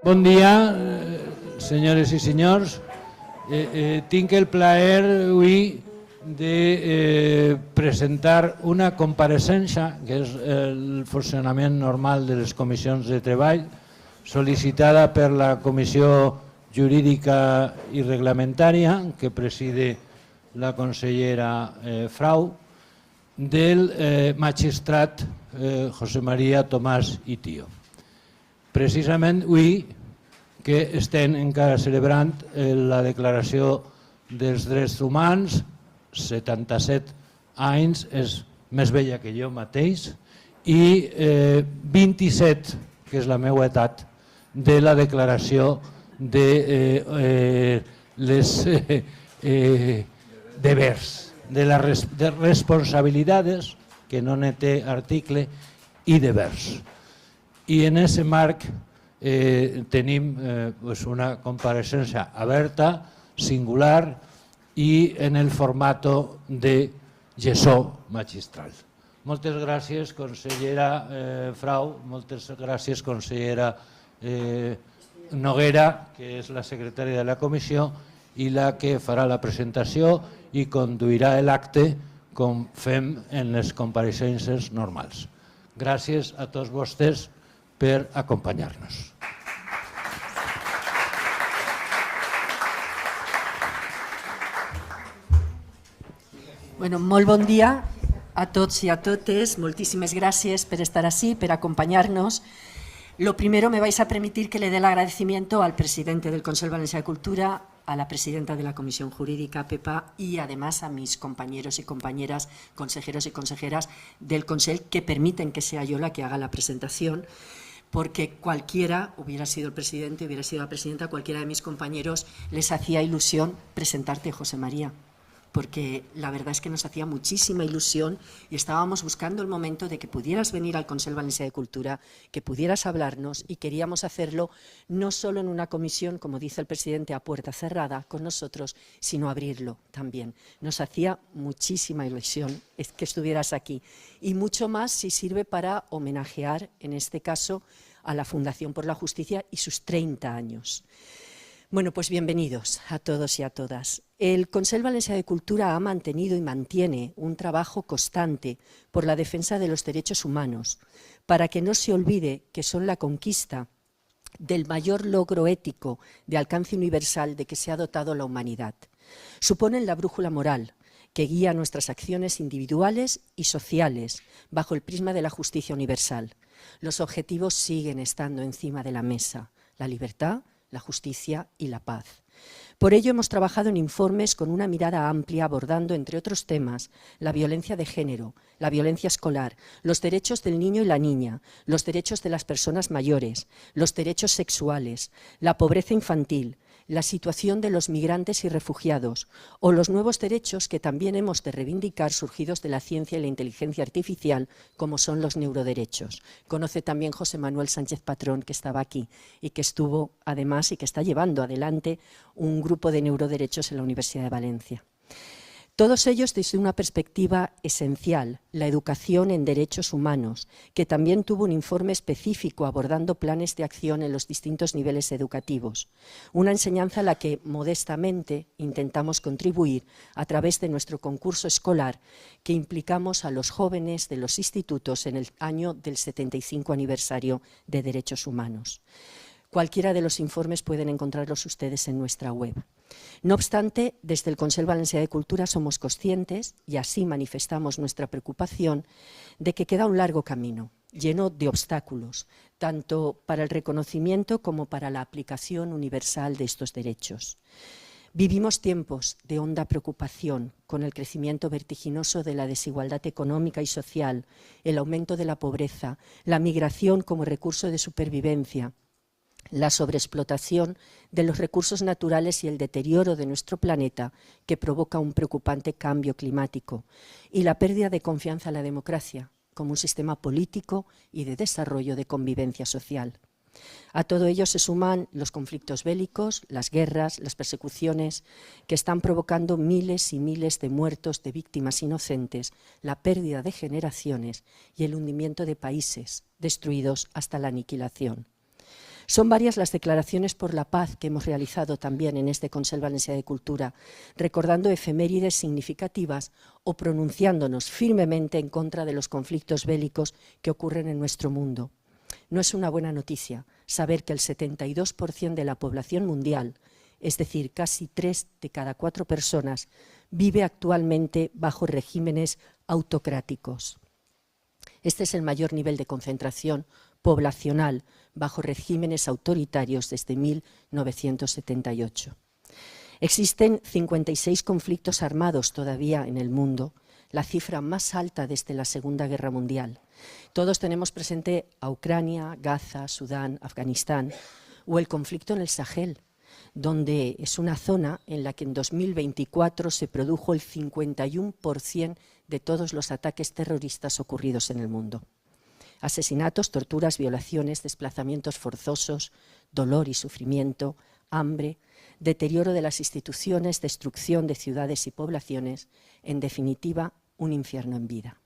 Bon dia, senyores i senyors. Tinc el plaer avui de presentar una compareixença, que és el funcionament normal de les comissions de treball, sol·licitada per la Comissió Jurídica i Reglamentària, que preside la consellera Frau, del magistrat José María Tomàs i Tío. Precisament avui que estem encara celebrant la Declaració dels Drets Humans, 77 anys, és més vella que jo mateix, i 27, que és la meva edat, de la Declaració de les devers, de les responsabilitats, que no ne té article, i devers. I en aquest marc tenim una compareixença oberta, singular i en el format de gestor magistral. Moltes gràcies, consellera Frau, moltes gràcies, consellera Noguera, que és la secretària de la comissió i la que farà la presentació i conduirà l'acte com fem en les compareixences normals. Gràcies a tots vostès per acompanyar-nos. Molt bon dia a tots y a totes. Moltíssimes gràcies per estar así, per acompañarnos. Lo primero, me vais a permitir que le dé el agradecimiento al presidente del Consell Valencià de Cultura, a la presidenta de la Comisión Jurídica, Pepa, y además a mis compañeros y compañeras, consejeros y consejeras del Consell, que permiten que sea yo la que haga la presentación, porque cualquiera, hubiera sido el presidente, hubiera sido la presidenta, cualquiera de mis compañeros, les hacía ilusión presentarte, José María, porque la verdad es que nos hacía muchísima ilusión y estábamos buscando el momento de que pudieras venir al Consell Valencià de Cultura, que pudieras hablarnos, y queríamos hacerlo no solo en una comisión, como dice el presidente, a puerta cerrada con nosotros, sino abrirlo también. Nos hacía muchísima ilusión que estuvieras aquí, y mucho más si sirve para homenajear, en este caso, a la Fundación por la Justicia y sus 30 años. Bueno, pues bienvenidos a todos y a todas. El Consell Valencià de Cultura ha mantenido y mantiene un trabajo constante por la defensa de los derechos humanos, para que no se olvide que son la conquista del mayor logro ético de alcance universal de que se ha dotado la humanidad. Suponen la brújula moral que guía nuestras acciones individuales y sociales bajo el prisma de la justicia universal. Los objetivos siguen estando encima de la mesa: la libertad, la justicia y la paz. Por ello hemos trabajado en informes con una mirada amplia, abordando, entre otros temas, la violencia de género, la violencia escolar, los derechos del niño y la niña, los derechos de las personas mayores, los derechos sexuales, la pobreza infantil, la situación de los migrantes y refugiados, o los nuevos derechos que también hemos de reivindicar, surgidos de la ciencia y la inteligencia artificial, como son los neuroderechos. Conoce también José Manuel Sánchez Patrón, que estaba aquí y que estuvo además y que está llevando adelante un grupo de neuroderechos en la Universidad de Valencia. Todos ellos desde una perspectiva esencial, la educación en derechos humanos, que también tuvo un informe específico abordando planes de acción en los distintos niveles educativos. Una enseñanza a la que modestamente intentamos contribuir a través de nuestro concurso escolar, que implicamos a los jóvenes de los institutos en el año del 75 aniversario de Derechos Humanos. Cualquiera de los informes pueden encontrarlos ustedes en nuestra web. No obstante, desde el Consell Valencià de Cultura somos conscientes, y así manifestamos nuestra preocupación, de que queda un largo camino, lleno de obstáculos, tanto para el reconocimiento como para la aplicación universal de estos derechos. Vivimos tiempos de honda preocupación con el crecimiento vertiginoso de la desigualdad económica y social, el aumento de la pobreza, la migración como recurso de supervivencia, la sobreexplotación de los recursos naturales y el deterioro de nuestro planeta, que provoca un preocupante cambio climático, y la pérdida de confianza en la democracia como un sistema político y de desarrollo de convivencia social. A todo ello se suman los conflictos bélicos, las guerras, las persecuciones, que están provocando miles y miles de muertos, de víctimas inocentes, la pérdida de generaciones y el hundimiento de países destruidos hasta la aniquilación. Son varias las declaraciones por la paz que hemos realizado también en este Consell Valencià de Cultura, recordando efemérides significativas o pronunciándonos firmemente en contra de los conflictos bélicos que ocurren en nuestro mundo. No es una buena noticia saber que el 72% de la población mundial, es decir, casi 3 de cada 4 personas, vive actualmente bajo regímenes autocráticos. Este es el mayor nivel de concentración poblacional bajo regímenes autoritarios desde 1978. Existen 56 conflictos armados todavía en el mundo, la cifra más alta desde la Segunda Guerra Mundial. Todos tenemos presente a Ucrania, Gaza, Sudán, Afganistán o el conflicto en el Sahel, donde es una zona en la que en 2024 se produjo el 51% de todos los ataques terroristas ocurridos en el mundo. Asesinatos, torturas, violaciones, desplazamientos forzosos, dolor y sufrimiento, hambre, deterioro de las instituciones, destrucción de ciudades y poblaciones, en definitiva, un infierno en vida.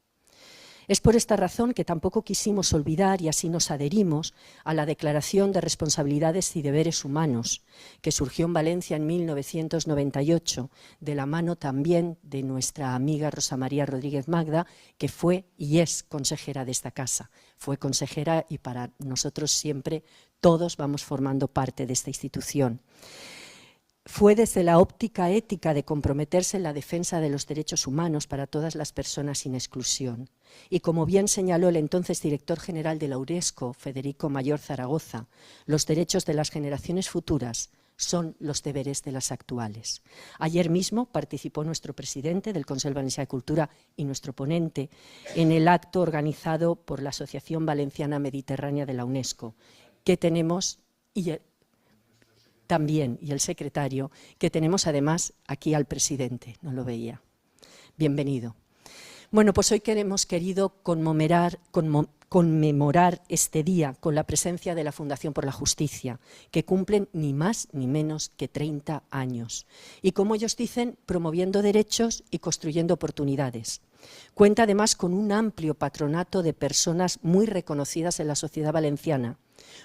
Es por esta razón que tampoco quisimos olvidar y así nos adherimos a la Declaración de Responsabilidades y Deberes Humanos, que surgió en Valencia en 1998, de la mano también de nuestra amiga Rosa María Rodríguez Magda, que fue y es consejera de esta casa. Fue consejera y para nosotros siempre todos vamos formando parte de esta institución. Fue desde la óptica ética de comprometerse en la defensa de los derechos humanos para todas las personas sin exclusión. Y como bien señaló el entonces director general de la UNESCO, Federico Mayor Zaragoza, los derechos de las generaciones futuras son los deberes de las actuales. Ayer mismo participó nuestro presidente del Consell Valencià de Cultura y nuestro ponente en el acto organizado por la Asociación Valenciana Mediterránea de la UNESCO, que tenemos también, y el secretario, que tenemos además aquí al presidente, no lo veía. Bienvenido. Bueno, pues hoy hemos querido conmemorar este día con la presencia de la Fundación por la Justicia, que cumplen ni más ni menos que 30 años. Y como ellos dicen, promoviendo derechos y construyendo oportunidades. Cuenta además con un amplio patronato de personas muy reconocidas en la sociedad valenciana.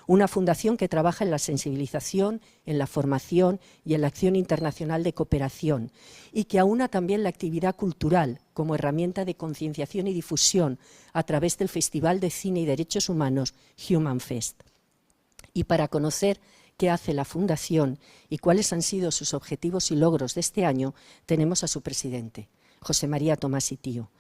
Una fundación que trabaja en la sensibilización, en la formación y en la acción internacional de cooperación y que aúna también la actividad cultural como herramienta de concienciación y difusión a través del Festival de Cine y Derechos Humanos Human Fest. Y para conocer qué hace la Fundación y cuáles han sido sus objetivos y logros de este año, tenemos a su presidente, José María Tomás y Tío,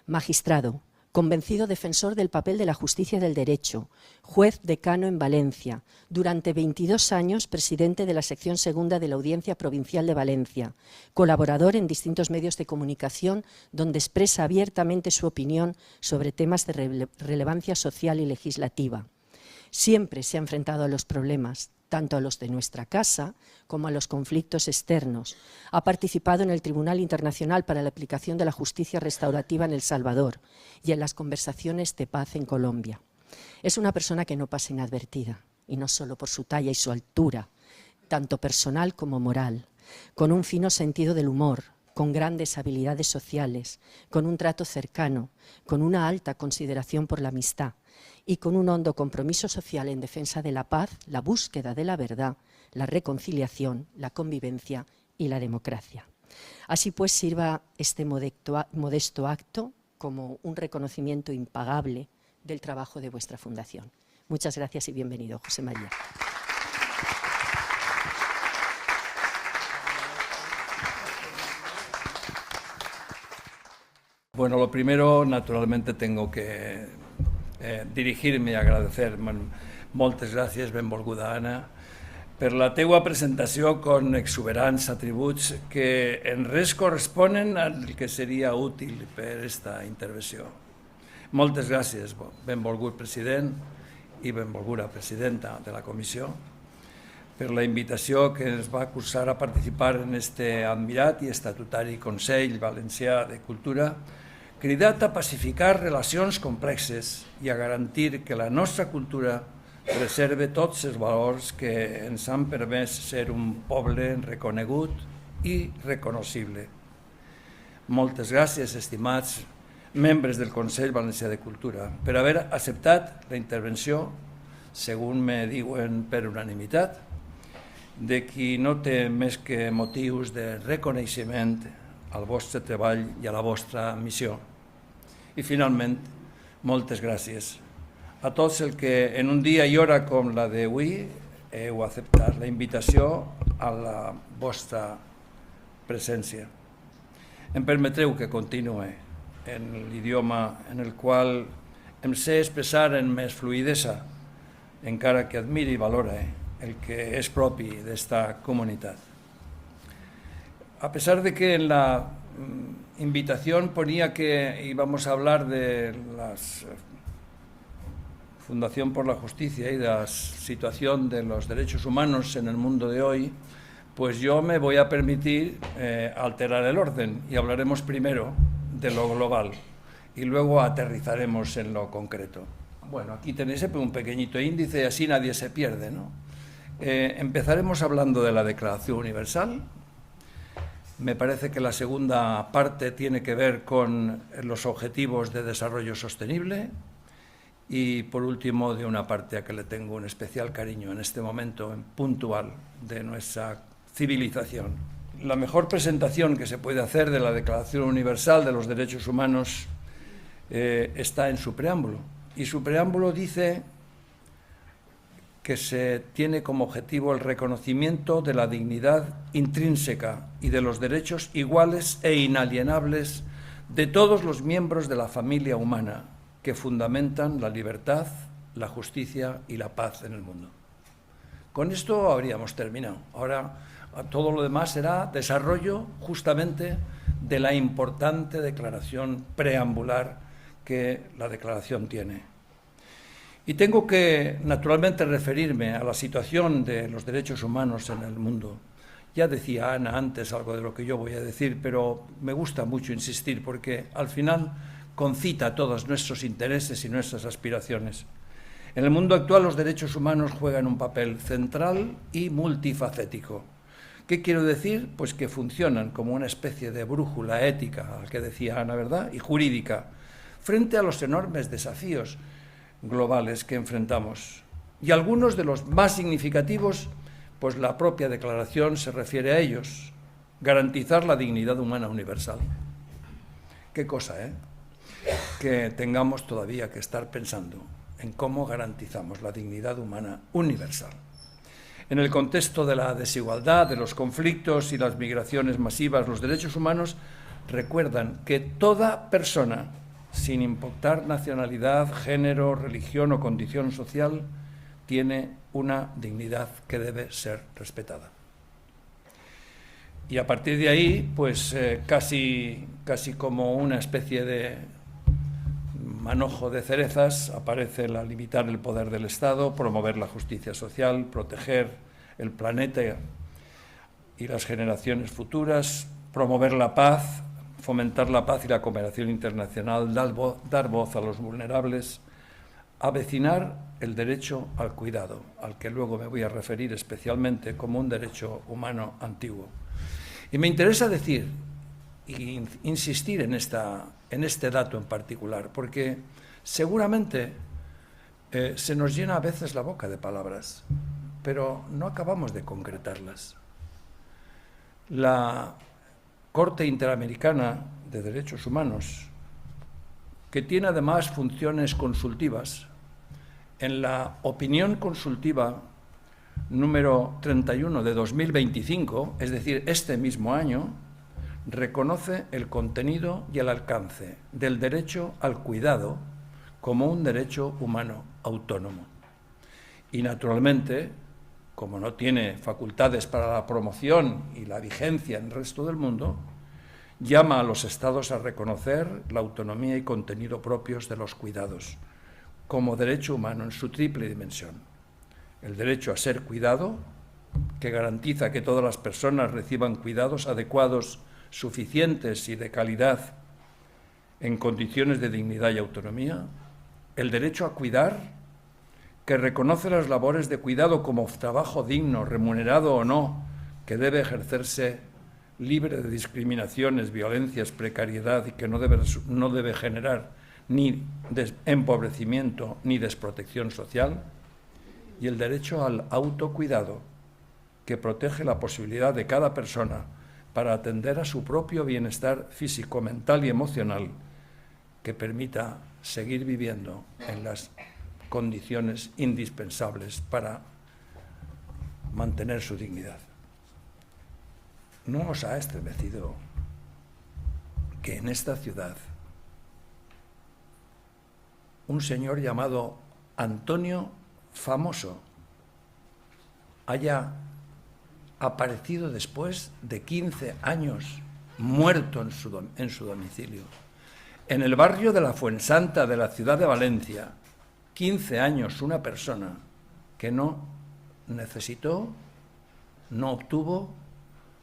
magistrado, convencido defensor del papel de la justicia y del derecho, juez decano en Valencia, durante 22 años presidente de la sección segunda de la Audiencia Provincial de Valencia, colaborador en distintos medios de comunicación donde expresa abiertamente su opinión sobre temas de relevancia social y legislativa. Siempre se ha enfrentado a los problemas, tanto a los de nuestra casa como a los conflictos externos. Ha participado en el Tribunal Internacional para la Aplicación de la Justicia Restaurativa en El Salvador y en las conversaciones de paz en Colombia. Es una persona que no pasa inadvertida, y no solo por su talla y su altura, tanto personal como moral, con un fino sentido del humor, con grandes habilidades sociales, con un trato cercano, con una alta consideración por la amistad y con un hondo compromiso social en defensa de la paz, la búsqueda de la verdad, la reconciliación, la convivencia y la democracia. Así pues, sirva este modesto acto como un reconocimiento impagable del trabajo de vuestra fundación. Muchas gracias y bienvenido, José María. Bueno, lo primero, naturalmente, tengo que dirigirme i agradecer. Moltes gràcies, benvolguda Anna, per la teua presentació con exuberants atributs que en res corresponen al que seria útil per esta intervenció. Moltes gràcies, benvolgut president i benvolguda presidenta de la comissió, per la invitació que ens va cursar a participar en este admirat i estatutari Consell Valencià de Cultura, cridat a pacificar relacions complexes i a garantir que la nostra cultura preserve tots els valors que ens han permès ser un poble reconegut i reconocible. Moltes gràcies, estimats membres del Consell Valencià de Cultura, per haver acceptat la intervenció según me diuen per unanimitat, de qui no té més que motius de reconeixement al vostre treball i a la vostra missió. I finalment, moltes gràcies a tots els que en un dia i hora com la d'avui heu acceptat la invitació a la vostra presència. Em permetreu que continuï en l'idioma en el qual em sé expressar en més fluidesa, encara que admiri i valore el que és propi d'esta comunitat. A pesar de que en la invitación ponía que íbamos a hablar de la Fundación por la Justicia y de la situación de los derechos humanos en el mundo de hoy, pues yo me voy a permitir alterar el orden y hablaremos primero de lo global y luego aterrizaremos en lo concreto. Bueno, aquí tenéis un pequeñito índice y así nadie se pierde, ¿no? Empezaremos hablando de la Declaración Universal. Me parece que la segunda parte tiene que ver con los objetivos de desarrollo sostenible y, por último, de una parte a que le tengo un especial cariño en este momento puntual de nuestra civilización. La mejor presentación que se puede hacer de la Declaración Universal de los Derechos Humanos está en su preámbulo. Y su preámbulo dice que se tiene como objetivo el reconocimiento de la dignidad intrínseca y de los derechos iguales e inalienables de todos los miembros de la familia humana que fundamentan la libertad, la justicia y la paz en el mundo. Con esto habríamos terminado. Ahora todo lo demás será desarrollo justamente de la importante declaración preambular que la declaración tiene. Y tengo que, naturalmente, referirme a la situación de los derechos humanos en el mundo. Ya decía Ana antes algo de lo que yo voy a decir, pero me gusta mucho insistir porque al final concita todos nuestros intereses y nuestras aspiraciones. En el mundo actual los derechos humanos juegan un papel central y multifacético. ¿Qué quiero decir? Pues que funcionan como una especie de brújula ética, al que decía Ana, ¿verdad?, y jurídica, frente a los enormes desafíos globales que enfrentamos. Y algunos de los más significativos, pues la propia declaración se refiere a ellos: garantizar la dignidad humana universal. Qué cosa, ¿eh? Que tengamos todavía que estar pensando en cómo garantizamos la dignidad humana universal. En el contexto de la desigualdad, de los conflictos y las migraciones masivas, los derechos humanos recuerdan que toda persona, sin importar nacionalidad, género, religión o condición social, tiene una dignidad que debe ser respetada. Y a partir de ahí, pues casi como una especie de manojo de cerezas, aparece la limitar el poder del Estado, promover la justicia social, proteger el planeta y las generaciones futuras, promover la paz, fomentar la paz y la cooperación internacional, dar voz a los vulnerables, avecinar el derecho al cuidado, al que luego me voy a referir especialmente como un derecho humano antiguo. Y me interesa decir e insistir en este dato en particular, porque seguramente se nos llena a veces la boca de palabras, pero no acabamos de concretarlas. La Corte Interamericana de Derechos Humanos, que tiene además funciones consultivas, en la opinión consultiva número 31 de 2025, es decir, este mismo año, reconoce el contenido y el alcance del derecho al cuidado como un derecho humano autónomo. Y naturalmente, como no tiene facultades para la promoción y la vigencia en el resto del mundo, llama a los Estados a reconocer la autonomía y contenido propios de los cuidados como derecho humano en su triple dimensión: el derecho a ser cuidado, que garantiza que todas las personas reciban cuidados adecuados, suficientes y de calidad en condiciones de dignidad y autonomía; el derecho a cuidar, que reconoce las labores de cuidado como trabajo digno, remunerado o no, que debe ejercerse libre de discriminaciones, violencias, precariedad, y que no debe generar ni empobrecimiento ni desprotección social; y el derecho al autocuidado, que protege la posibilidad de cada persona para atender a su propio bienestar físico, mental y emocional, que permita seguir viviendo en las condiciones indispensables para mantener su dignidad. ¿No os ha estremecido que en esta ciudad un señor llamado Antonio Famoso haya aparecido después de 15 años muerto en su domicilio? En el barrio de la Fuensanta de la ciudad de Valencia, 15 años una persona que no necesitó, no obtuvo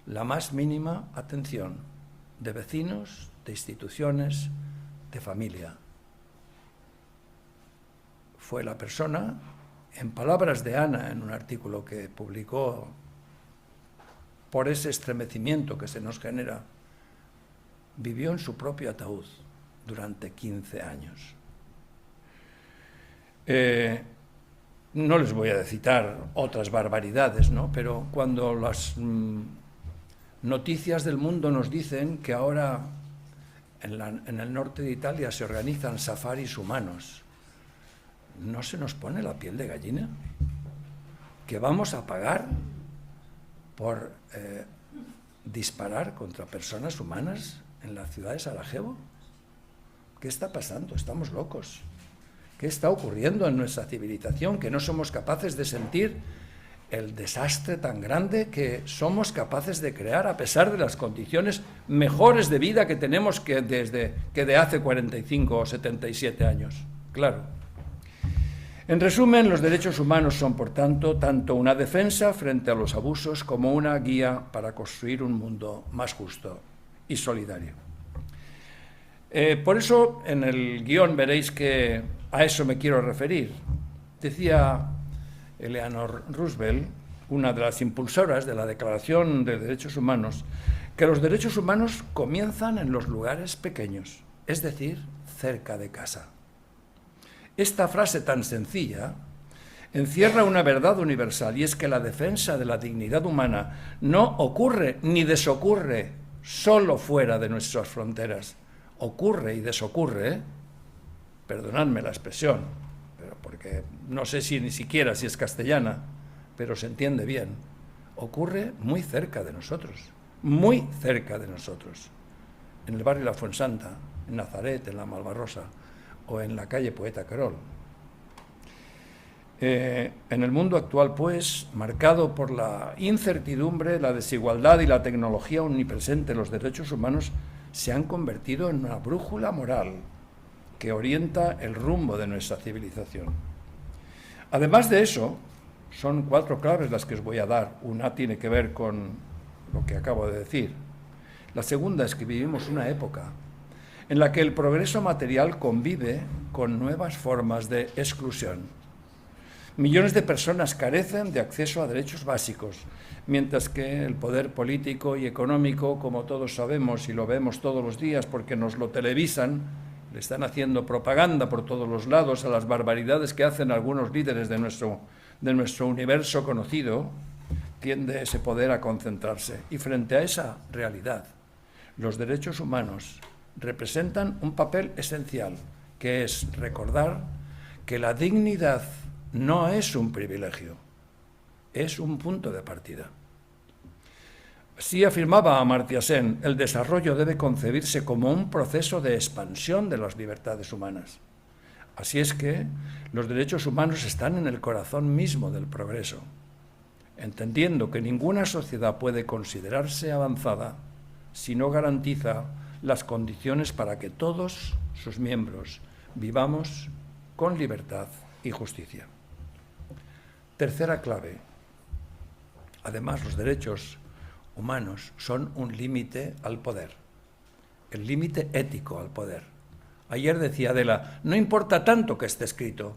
la más mínima atención de vecinos, de instituciones, de familia. Fue la persona, en palabras de Ana, en un artículo que publicó, por ese estremecimiento que se nos genera, vivió en su propio ataúd durante 15 años. No les voy a citar otras barbaridades, ¿no? Pero cuando las noticias del mundo nos dicen que ahora en el norte de Italia se organizan safaris humanos, ¿no se nos pone la piel de gallina? ¿Que vamos a pagar por disparar contra personas humanas en la ciudad de Sarajevo? ¿Qué está pasando? Estamos locos. ¿Qué está ocurriendo en nuestra civilización? Que no somos capaces de sentir el desastre tan grande que somos capaces de crear a pesar de las condiciones mejores de vida que tenemos que de hace 45 o 77 años. Claro. En resumen, los derechos humanos son, por tanto una defensa frente a los abusos como una guía para construir un mundo más justo y solidario. Por eso, en el guión veréis que a eso me quiero referir. Decía Eleanor Roosevelt, una de las impulsoras de la Declaración de Derechos Humanos, que los derechos humanos comienzan en los lugares pequeños, es decir, cerca de casa. Esta frase tan sencilla encierra una verdad universal, y es que la defensa de la dignidad humana no ocurre ni desocurre solo fuera de nuestras fronteras. Ocurre y desocurre, perdonadme la expresión, pero porque no sé si ni siquiera si es castellana, pero se entiende bien, ocurre muy cerca de nosotros, muy cerca de nosotros, en el barrio de la Fuensanta, en Nazaret, en la Malvarrosa o en la calle Poeta Querol. En el mundo actual, pues, marcado por la incertidumbre, la desigualdad y la tecnología omnipresente, los derechos humanos se han convertido en una brújula moral que orienta el rumbo de nuestra civilización. Además de eso, son 4 claves las que os voy a dar. Una tiene que ver con lo que acabo de decir. La segunda es que vivimos una época en la que el progreso material convive con nuevas formas de exclusión. Millones de personas carecen de acceso a derechos básicos, mientras que el poder político y económico, como todos sabemos y lo vemos todos los días porque nos lo televisan, le están haciendo propaganda por todos los lados a las barbaridades que hacen algunos líderes de nuestro universo conocido, tiende ese poder a concentrarse. Y frente a esa realidad, los derechos humanos representan un papel esencial, que es recordar que la dignidad no es un privilegio, es un punto de partida. Así afirmaba Amartya Sen, el desarrollo debe concebirse como un proceso de expansión de las libertades humanas. Así es que los derechos humanos están en el corazón mismo del progreso, entendiendo que ninguna sociedad puede considerarse avanzada si no garantiza las condiciones para que todos sus miembros vivamos con libertad y justicia. Tercera clave. Además, los derechos humanos son un límite al poder, el límite ético al poder. Ayer decía Adela, no importa tanto que esté escrito,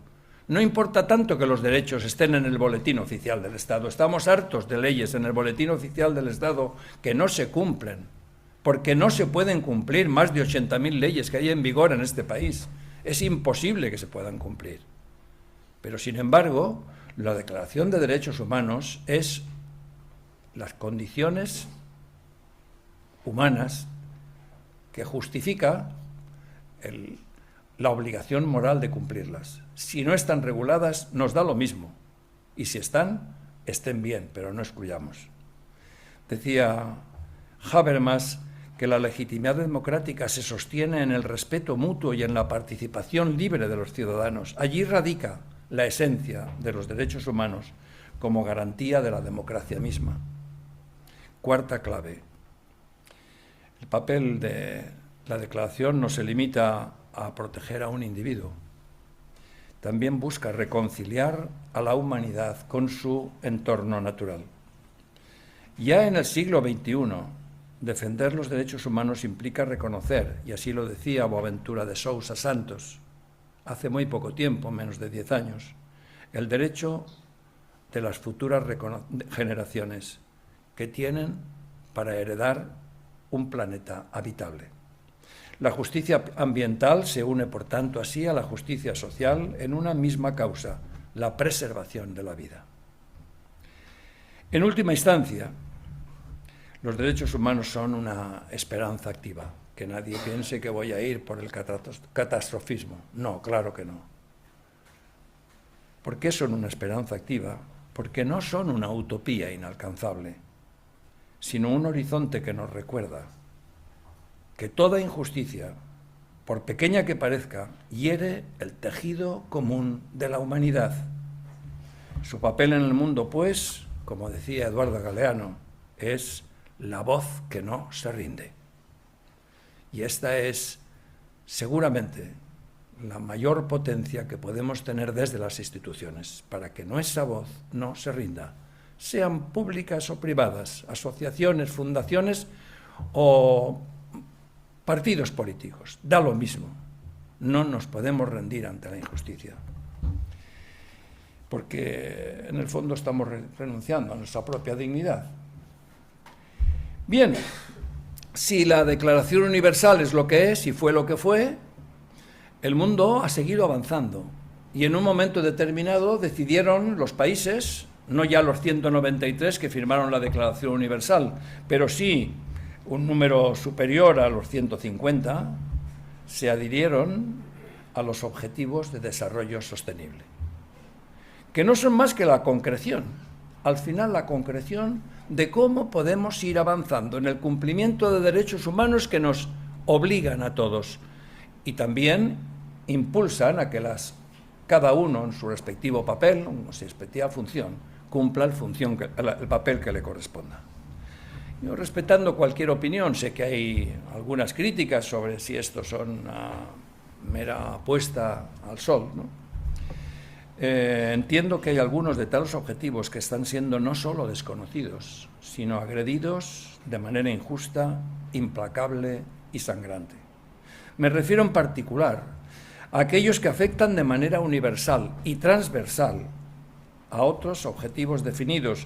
no importa tanto que los derechos estén en el Boletín Oficial del Estado. Estamos hartos de leyes en el Boletín Oficial del Estado que no se cumplen, porque no se pueden cumplir más de 80.000 leyes que hay en vigor en este país. Es imposible que se puedan cumplir. Pero, sin embargo, La Declaración de Derechos Humanos es las condiciones humanas que justifica la obligación moral de cumplirlas. Si no están reguladas, nos da lo mismo. Y si están, estén bien, pero no excluyamos. Decía Habermas que la legitimidad democrática se sostiene en el respeto mutuo y en la participación libre de los ciudadanos. Allí radica la esencia de los derechos humanos como garantía de la democracia misma. Cuarta clave. El papel de la Declaración no se limita a proteger a un individuo. También busca reconciliar a la humanidad con su entorno natural. Ya en el siglo XXI, defender los derechos humanos implica reconocer, y así lo decía Boaventura de Sousa Santos, hace muy poco tiempo, menos de 10 años, el derecho de las futuras generaciones que tienen para heredar un planeta habitable. La justicia ambiental se une, por tanto, así a la justicia social en una misma causa, la preservación de la vida. En última instancia, los derechos humanos son una esperanza activa. Que nadie piense que voy a ir por el catastrofismo. No, claro que no. ¿Por qué son una esperanza activa? Porque no son una utopía inalcanzable, sino un horizonte que nos recuerda que toda injusticia, por pequeña que parezca, hiere el tejido común de la humanidad. Su papel en el mundo, pues, como decía Eduardo Galeano, es la voz que no se rinde. Y esta es, seguramente, la mayor potencia que podemos tener desde las instituciones, para que nuestra voz no se rinda, sean públicas o privadas, asociaciones, fundaciones o partidos políticos. Da lo mismo. No nos podemos rendir ante la injusticia, porque en el fondo estamos renunciando a nuestra propia dignidad. Bien, si la Declaración Universal es lo que es y fue lo que fue, el mundo ha seguido avanzando y en un momento determinado decidieron los países, no ya los 193 que firmaron la Declaración Universal, pero sí un número superior a los 150, se adhirieron a los Objetivos de Desarrollo Sostenible, que no son más que la concreción, al final la concreción de cómo podemos ir avanzando en el cumplimiento de derechos humanos que nos obligan a todos y también impulsan a que cada uno en su respectivo papel, en su respectiva función, cumpla el papel que le corresponda. Yo, respetando cualquier opinión, sé que hay algunas críticas sobre si esto son una mera apuesta al sol, ¿no? Entiendo que hay algunos de tales objetivos que están siendo no solo desconocidos, sino agredidos de manera injusta, implacable y sangrante. Me refiero en particular a aquellos que afectan de manera universal y transversal a otros objetivos definidos,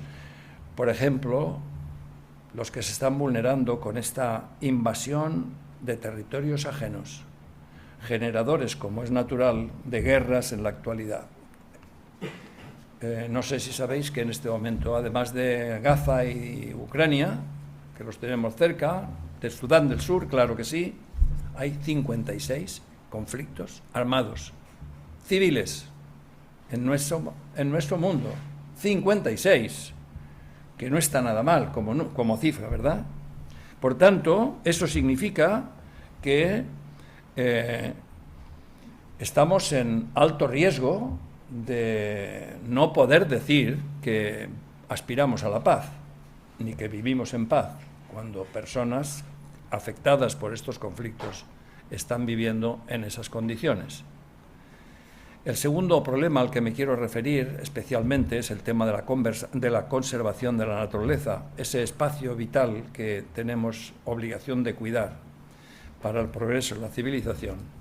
por ejemplo, los que se están vulnerando con esta invasión de territorios ajenos, generadores, como es natural, de guerras en la actualidad. No sé si sabéis que en este momento, además de Gaza y Ucrania, que los tenemos cerca, de Sudán del Sur, claro que sí, hay 56 conflictos armados, civiles, en nuestro mundo. 56, que no está nada mal como cifra, ¿verdad? Por tanto, eso significa que estamos en alto riesgo de no poder decir que aspiramos a la paz, ni que vivimos en paz, cuando personas afectadas por estos conflictos están viviendo en esas condiciones. El segundo problema al que me quiero referir especialmente es el tema de la conservación de la naturaleza, ese espacio vital que tenemos obligación de cuidar para el progreso de la civilización.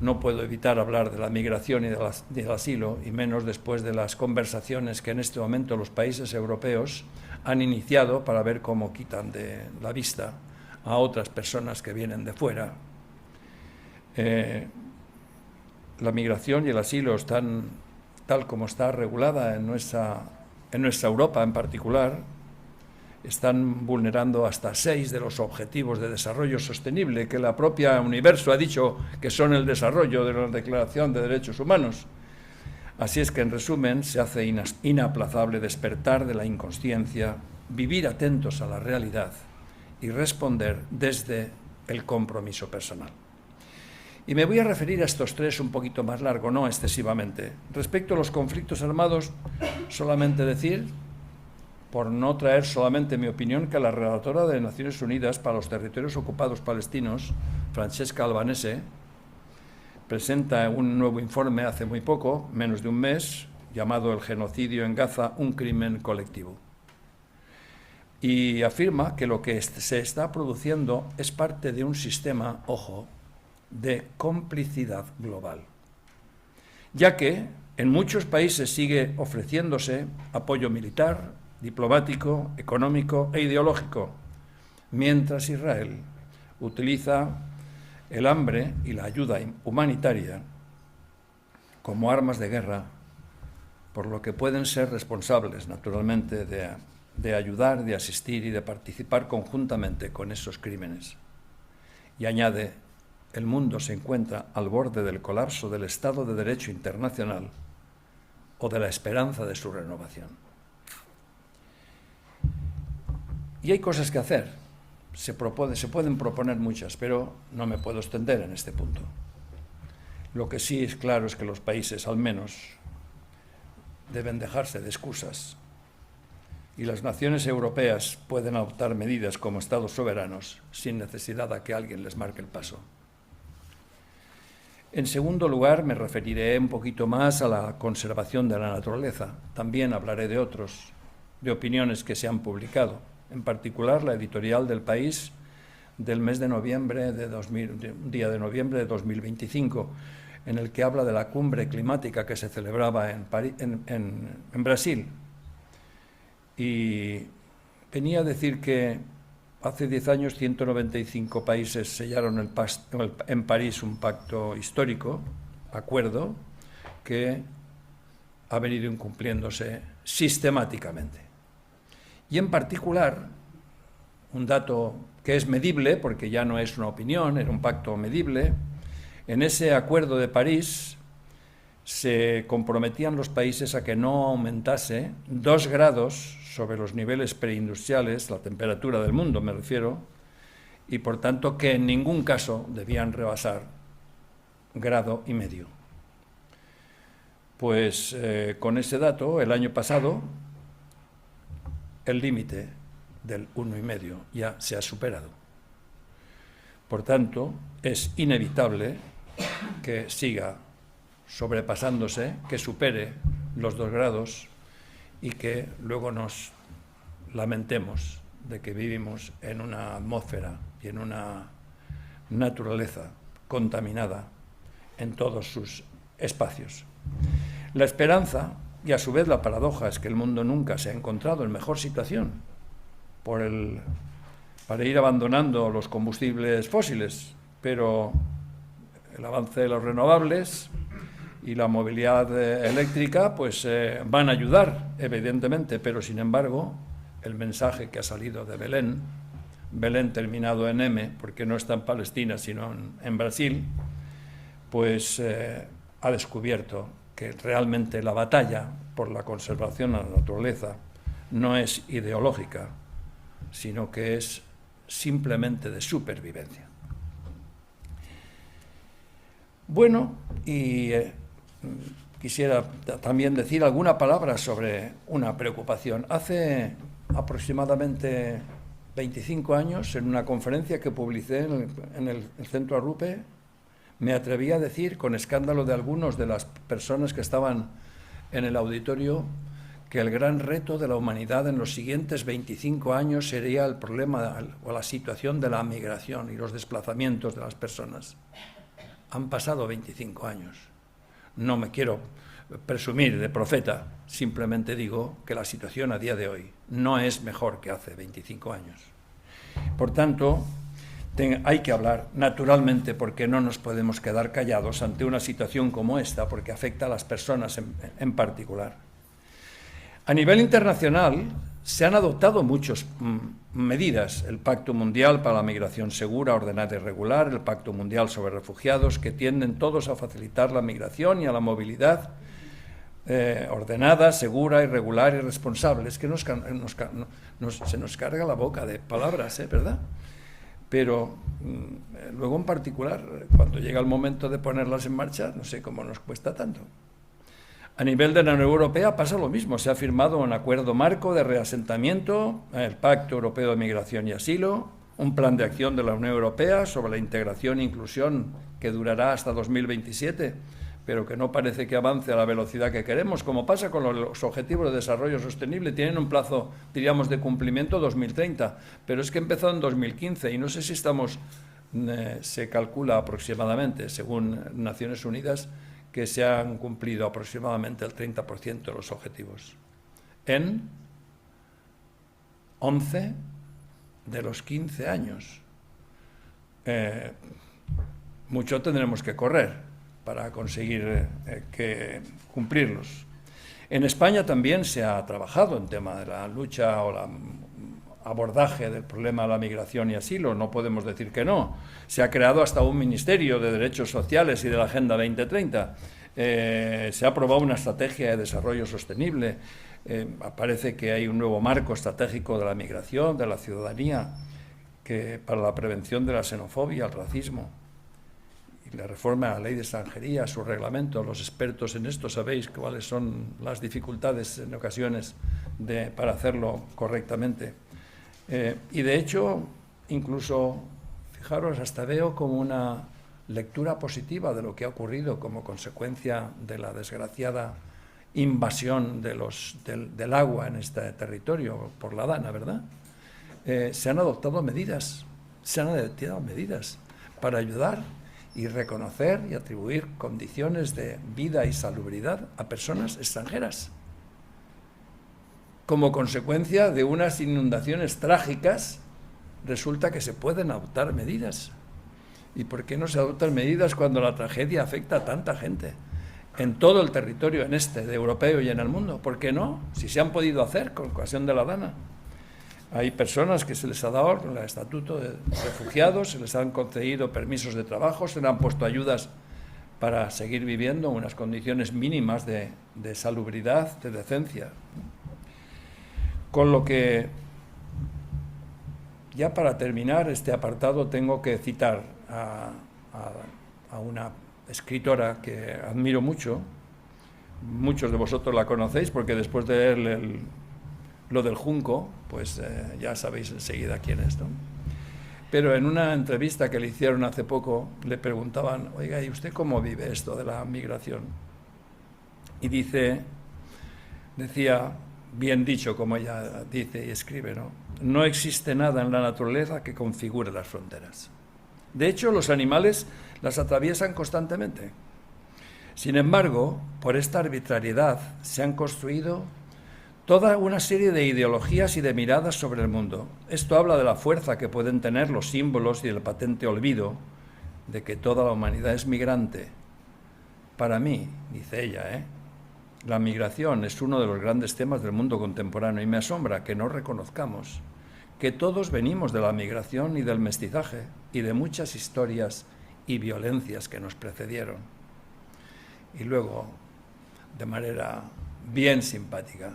No puedo evitar hablar de la migración y del asilo, y menos después de las conversaciones que en este momento los países europeos han iniciado para ver cómo quitan de la vista a otras personas que vienen de fuera. La migración y el asilo están tal como está regulada en nuestra Europa en particular, están vulnerando hasta 6 de los objetivos de desarrollo sostenible que la propia Universo ha dicho que son el desarrollo de la Declaración de Derechos Humanos. Así es que, en resumen, se hace inaplazable despertar de la inconsciencia, vivir atentos a la realidad y responder desde el compromiso personal. Y me voy a referir a estos 3 un poquito más largo, no excesivamente. Respecto a los conflictos armados, solamente decir, por no traer solamente mi opinión, que la relatora de Naciones Unidas para los Territorios Ocupados Palestinos, Francesca Albanese, presenta un nuevo informe hace muy poco, menos de un mes, llamado El genocidio en Gaza, un crimen colectivo. Y afirma que lo que se está produciendo es parte de un sistema, ojo, de complicidad global, ya que en muchos países sigue ofreciéndose apoyo militar, diplomático, económico e ideológico, mientras Israel utiliza el hambre y la ayuda humanitaria como armas de guerra, por lo que pueden ser responsables, naturalmente, de ayudar, de asistir y de participar conjuntamente con esos crímenes. Y añade, el mundo se encuentra al borde del colapso del Estado de Derecho internacional o de la esperanza de su renovación. Y hay cosas que hacer, se pueden proponer muchas, pero no me puedo extender en este punto. Lo que sí es claro es que los países, al menos, deben dejarse de excusas, y las naciones europeas pueden adoptar medidas como Estados soberanos sin necesidad de que alguien les marque el paso. En segundo lugar, me referiré un poquito más a la conservación de la naturaleza. También hablaré de opiniones que se han publicado. En particular, la editorial del País del mes de noviembre día de noviembre de 2025, en el que habla de la cumbre climática que se celebraba en Brasil. Y venía a decir que hace 10 años 195 países sellaron en París un pacto histórico, acuerdo, que ha venido incumpliéndose sistemáticamente. Y en particular, un dato que es medible, porque ya no es una opinión, era un pacto medible, en ese acuerdo de París se comprometían los países a que no aumentase 2 grados sobre los niveles preindustriales, la temperatura del mundo me refiero, y por tanto que en ningún caso debían rebasar 1,5 grados. Pues con ese dato, el año pasado, el límite del 1,5 ya se ha superado. Por tanto, es inevitable que siga sobrepasándose, que supere los 2 grados y que luego nos lamentemos de que vivimos en una atmósfera y en una naturaleza contaminada en todos sus espacios. La esperanza y a su vez la paradoja es que el mundo nunca se ha encontrado en mejor situación para ir abandonando los combustibles fósiles, pero el avance de los renovables y la movilidad eléctrica pues van a ayudar, evidentemente, pero sin embargo el mensaje que ha salido de Belén terminado en M, porque no está en Palestina sino en Brasil, pues ha descubierto que realmente la batalla por la conservación de la naturaleza no es ideológica, sino que es simplemente de supervivencia. Bueno, y quisiera también decir alguna palabra sobre una preocupación. Hace aproximadamente 25 años, en una conferencia que publicé en el Centro Arrupe, me atreví a decir, con escándalo de algunos de las personas que estaban en el auditorio, que el gran reto de la humanidad en los siguientes 25 años sería el problema o la situación de la migración y los desplazamientos de las personas. Han pasado 25 años. No me quiero presumir de profeta, simplemente digo que la situación a día de hoy no es mejor que hace 25 años. Por tanto, hay que hablar, naturalmente, porque no nos podemos quedar callados ante una situación como esta, porque afecta a las personas en particular. A nivel internacional se han adoptado muchas medidas, el Pacto Mundial para la Migración Segura, Ordenada y Regular, el Pacto Mundial sobre Refugiados, que tienden todos a facilitar la migración y a la movilidad ordenada, segura, irregular y responsable. Es que se nos carga la boca de palabras, ¿verdad? Pero luego en particular, cuando llega el momento de ponerlas en marcha, no sé cómo nos cuesta tanto. A nivel de la Unión Europea pasa lo mismo. Se ha firmado un acuerdo marco de reasentamiento, el Pacto Europeo de Migración y Asilo, un plan de acción de la Unión Europea sobre la integración e inclusión que durará hasta 2027, pero que no parece que avance a la velocidad que queremos, como pasa con los Objetivos de Desarrollo Sostenible. Tienen un plazo, diríamos, de cumplimiento 2030, pero es que empezó en 2015 y no sé si se calcula aproximadamente, según Naciones Unidas, que se han cumplido aproximadamente el 30% de los objetivos. En 11 de los 15 años. Mucho tendremos que correr para conseguir cumplirlos. En España también se ha trabajado en tema de la lucha o el abordaje del problema de la migración y asilo, no podemos decir que no. Se ha creado hasta un Ministerio de Derechos Sociales y de la Agenda 2030. Se ha aprobado una estrategia de desarrollo sostenible. Parece que hay un nuevo marco estratégico de la migración, de la ciudadanía, para la prevención de la xenofobia, el racismo. Y la reforma de la ley de extranjería, su reglamento. Los expertos en esto sabéis cuáles son las dificultades en ocasiones para hacerlo correctamente. Y de hecho, incluso, fijaros, hasta veo como una lectura positiva de lo que ha ocurrido como consecuencia de la desgraciada invasión del agua en este territorio por la Dana, ¿verdad? Se han adoptado medidas para ayudar y reconocer y atribuir condiciones de vida y salubridad a personas extranjeras. Como consecuencia de unas inundaciones trágicas, resulta que se pueden adoptar medidas. ¿Y por qué no se adoptan medidas cuando la tragedia afecta a tanta gente? En todo el territorio europeo y en el mundo. ¿Por qué no? Si se han podido hacer con ocasión de la Dana. Hay personas que se les ha dado el estatuto de refugiados, se les han concedido permisos de trabajo, se les han puesto ayudas para seguir viviendo en unas condiciones mínimas de salubridad, de decencia. Con lo que, ya para terminar este apartado, tengo que citar a una escritora que admiro mucho. Muchos de vosotros la conocéis porque después de leer lo del junco, pues ya sabéis enseguida quién es, ¿no? Pero en una entrevista que le hicieron hace poco, le preguntaban, oiga, ¿y usted cómo vive esto de la migración? Y decía, bien dicho, como ella dice y escribe, ¿no? No existe nada en la naturaleza que configure las fronteras. De hecho, los animales las atraviesan constantemente. Sin embargo, por esta arbitrariedad se han construido toda una serie de ideologías y de miradas sobre el mundo. Esto habla de la fuerza que pueden tener los símbolos y del patente olvido de que toda la humanidad es migrante. Para mí, dice ella, la migración es uno de los grandes temas del mundo contemporáneo y me asombra que no reconozcamos que todos venimos de la migración y del mestizaje y de muchas historias y violencias que nos precedieron. Y luego, de manera bien simpática,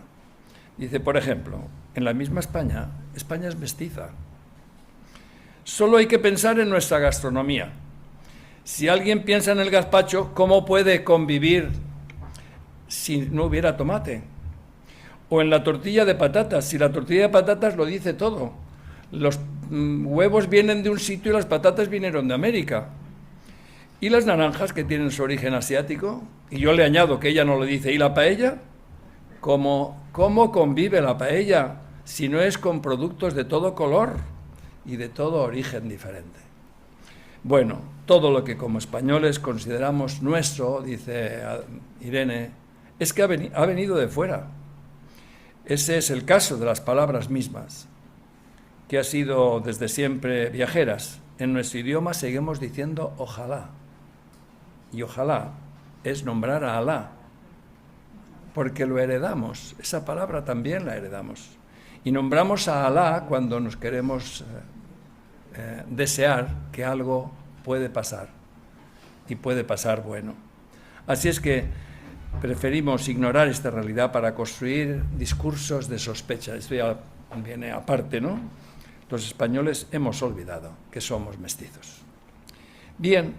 dice, por ejemplo, en la misma España es mestiza. Solo hay que pensar en nuestra gastronomía. Si alguien piensa en el gazpacho, ¿cómo puede convivir si no hubiera tomate? O en la tortilla de patatas. Si la tortilla de patatas lo dice todo. Los huevos vienen de un sitio y las patatas vinieron de América. Y las naranjas, que tienen su origen asiático, y yo le añado que ella no lo dice, ¿y la paella? ¿Cómo convive la paella si no es con productos de todo color y de todo origen diferente? Bueno, todo lo que como españoles consideramos nuestro, dice Irene, es que ha venido de fuera. Ese es el caso de las palabras mismas, que han sido desde siempre viajeras. en nuestro idioma seguimos diciendo ojalá. Y ojalá es nombrar a Alá, porque lo heredamos, esa palabra también la heredamos. Y nombramos a Alá cuando nos queremos desear que algo puede pasar, y puede pasar bueno. Así es que preferimos ignorar esta realidad para construir discursos de sospecha. Esto ya viene aparte, ¿no? Los españoles hemos olvidado que somos mestizos. Bien,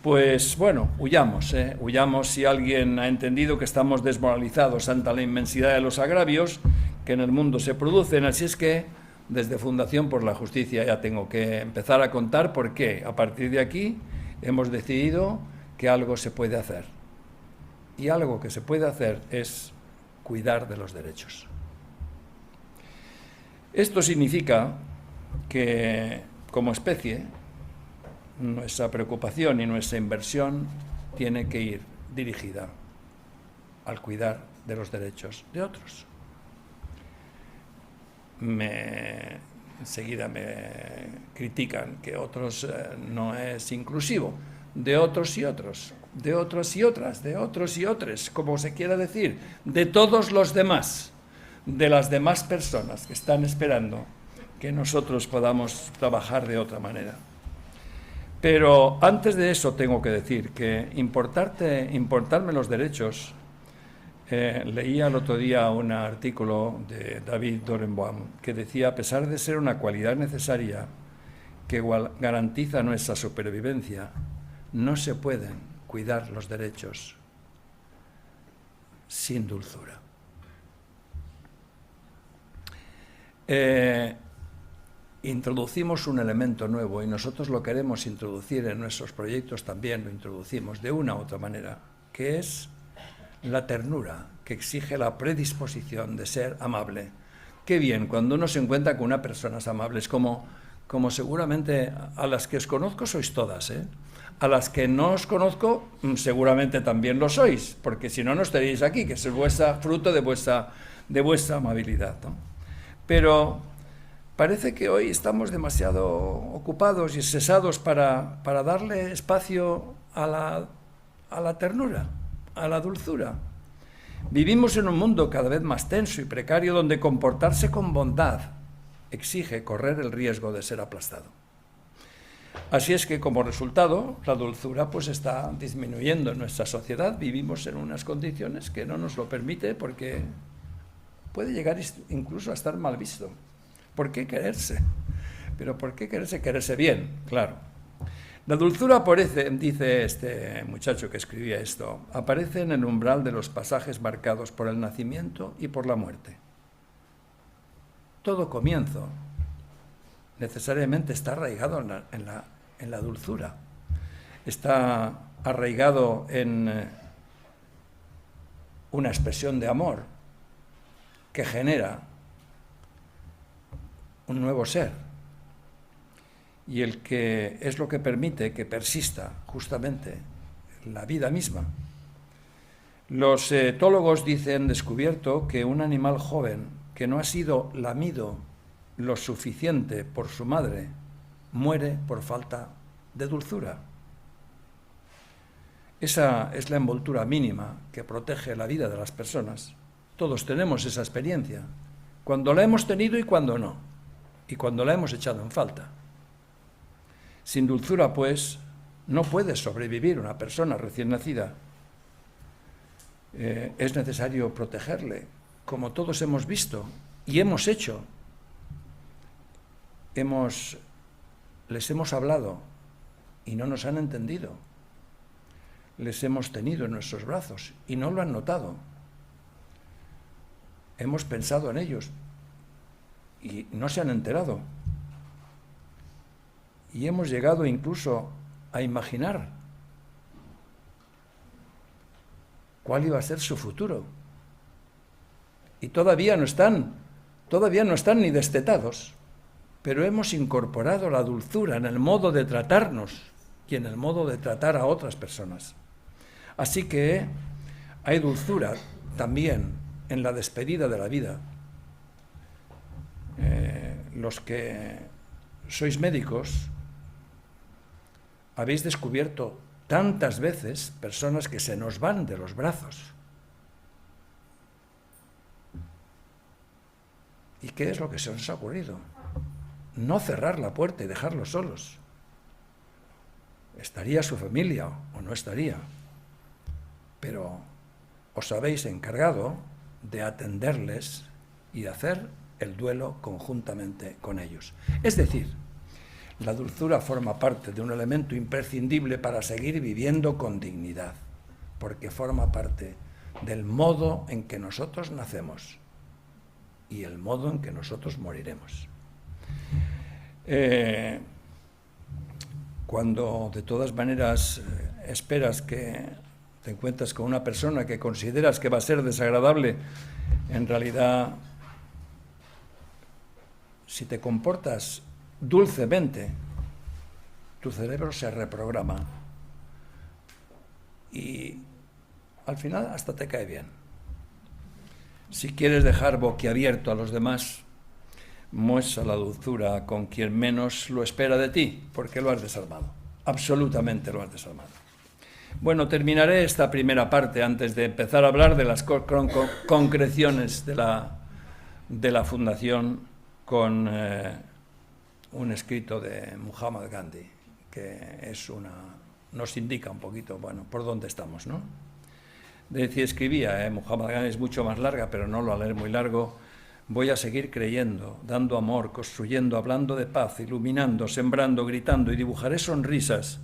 pues bueno, huyamos, huyamos si alguien ha entendido que estamos desmoralizados ante la inmensidad de los agravios que en el mundo se producen. Así es que desde Fundación por la Justicia ya tengo que empezar a contar por qué a partir de aquí hemos decidido que algo se puede hacer. Y algo que se puede hacer es cuidar de los derechos. Esto significa que, como especie, nuestra preocupación y nuestra inversión tiene que ir dirigida al cuidar de los derechos de otros. Enseguida me critican que otros no es inclusivo, de otros y otros, de otros y otras, de otros y otros, como se quiera decir, de todos los demás, de las demás personas que están esperando que nosotros podamos trabajar de otra manera. Pero antes de eso tengo que decir que importarme los derechos, leía el otro día un artículo de David Dorenbaum que decía, a pesar de ser una cualidad necesaria que garantiza nuestra supervivencia, no se pueden cuidar los derechos sin dulzura. Introducimos un elemento nuevo y nosotros lo queremos introducir en nuestros proyectos, también lo introducimos de una u otra manera, que es la ternura, que exige la predisposición de ser amable. Qué bien, cuando uno se encuentra con una persona amable, es como seguramente a las que os conozco sois todas, A las que no os conozco seguramente también lo sois, porque si no, no estaríais aquí, que es fruto de vuestra amabilidad, ¿no? Pero parece que hoy estamos demasiado ocupados y cesados para darle espacio a la ternura, a la dulzura. Vivimos en un mundo cada vez más tenso y precario donde comportarse con bondad exige correr el riesgo de ser aplastado. Así es que como resultado la dulzura pues está disminuyendo en nuestra sociedad. Vivimos en unas condiciones que no nos lo permite porque puede llegar incluso a estar mal visto. ¿Por qué quererse? Pero ¿por qué quererse? Quererse bien, claro. La dulzura aparece, dice este muchacho que escribía esto, aparece en el umbral de los pasajes marcados por el nacimiento y por la muerte. Todo comienzo necesariamente está arraigado en la dulzura. Está arraigado en una expresión de amor que genera un nuevo ser, y el que es lo que permite que persista justamente la vida misma. Los etólogos han descubierto que un animal joven que no ha sido lamido lo suficiente por su madre muere por falta de dulzura. Esa es la envoltura mínima que protege la vida de las personas. Todos tenemos esa experiencia, cuando la hemos tenido y cuando no, y cuando la hemos echado en falta. Sin dulzura, pues, no puede sobrevivir una persona recién nacida. Es necesario protegerle, como todos hemos visto y hemos hecho. Les hemos hablado y no nos han entendido. Les hemos tenido en nuestros brazos y no lo han notado. Hemos pensado en ellos y no se han enterado. Y hemos llegado incluso a imaginar cuál iba a ser su futuro. Y todavía no están ni destetados, pero hemos incorporado la dulzura en el modo de tratarnos y en el modo de tratar a otras personas. Así que hay dulzura también en la despedida de la vida. Los que sois médicos habéis descubierto tantas veces personas que se nos van de los brazos. ¿Y qué es lo que se os ha ocurrido? No cerrar la puerta y dejarlos solos. ¿Estaría su familia o no estaría? Pero os habéis encargado de atenderles y de hacer el duelo conjuntamente con ellos. Es decir, la dulzura forma parte de un elemento imprescindible para seguir viviendo con dignidad, porque forma parte del modo en que nosotros nacemos y el modo en que nosotros moriremos. Cuando de todas maneras esperas que te encuentras con una persona que consideras que va a ser desagradable, en realidad, si te comportas dulcemente, tu cerebro se reprograma y al final hasta te cae bien. Si quieres dejar boquiabierto a los demás, muestra la dulzura con quien menos lo espera de ti, porque lo has desarmado, absolutamente lo has desarmado. Bueno, terminaré esta primera parte antes de empezar a hablar de las concreciones de la Fundación con un escrito de Muhammad Gandhi, que nos indica un poquito, bueno, por dónde estamos, ¿no? Escribía, Muhammad Gandhi es mucho más larga, pero no lo voy a leer muy largo. Voy a seguir creyendo, dando amor, construyendo, hablando de paz, iluminando, sembrando, gritando, y dibujaré sonrisas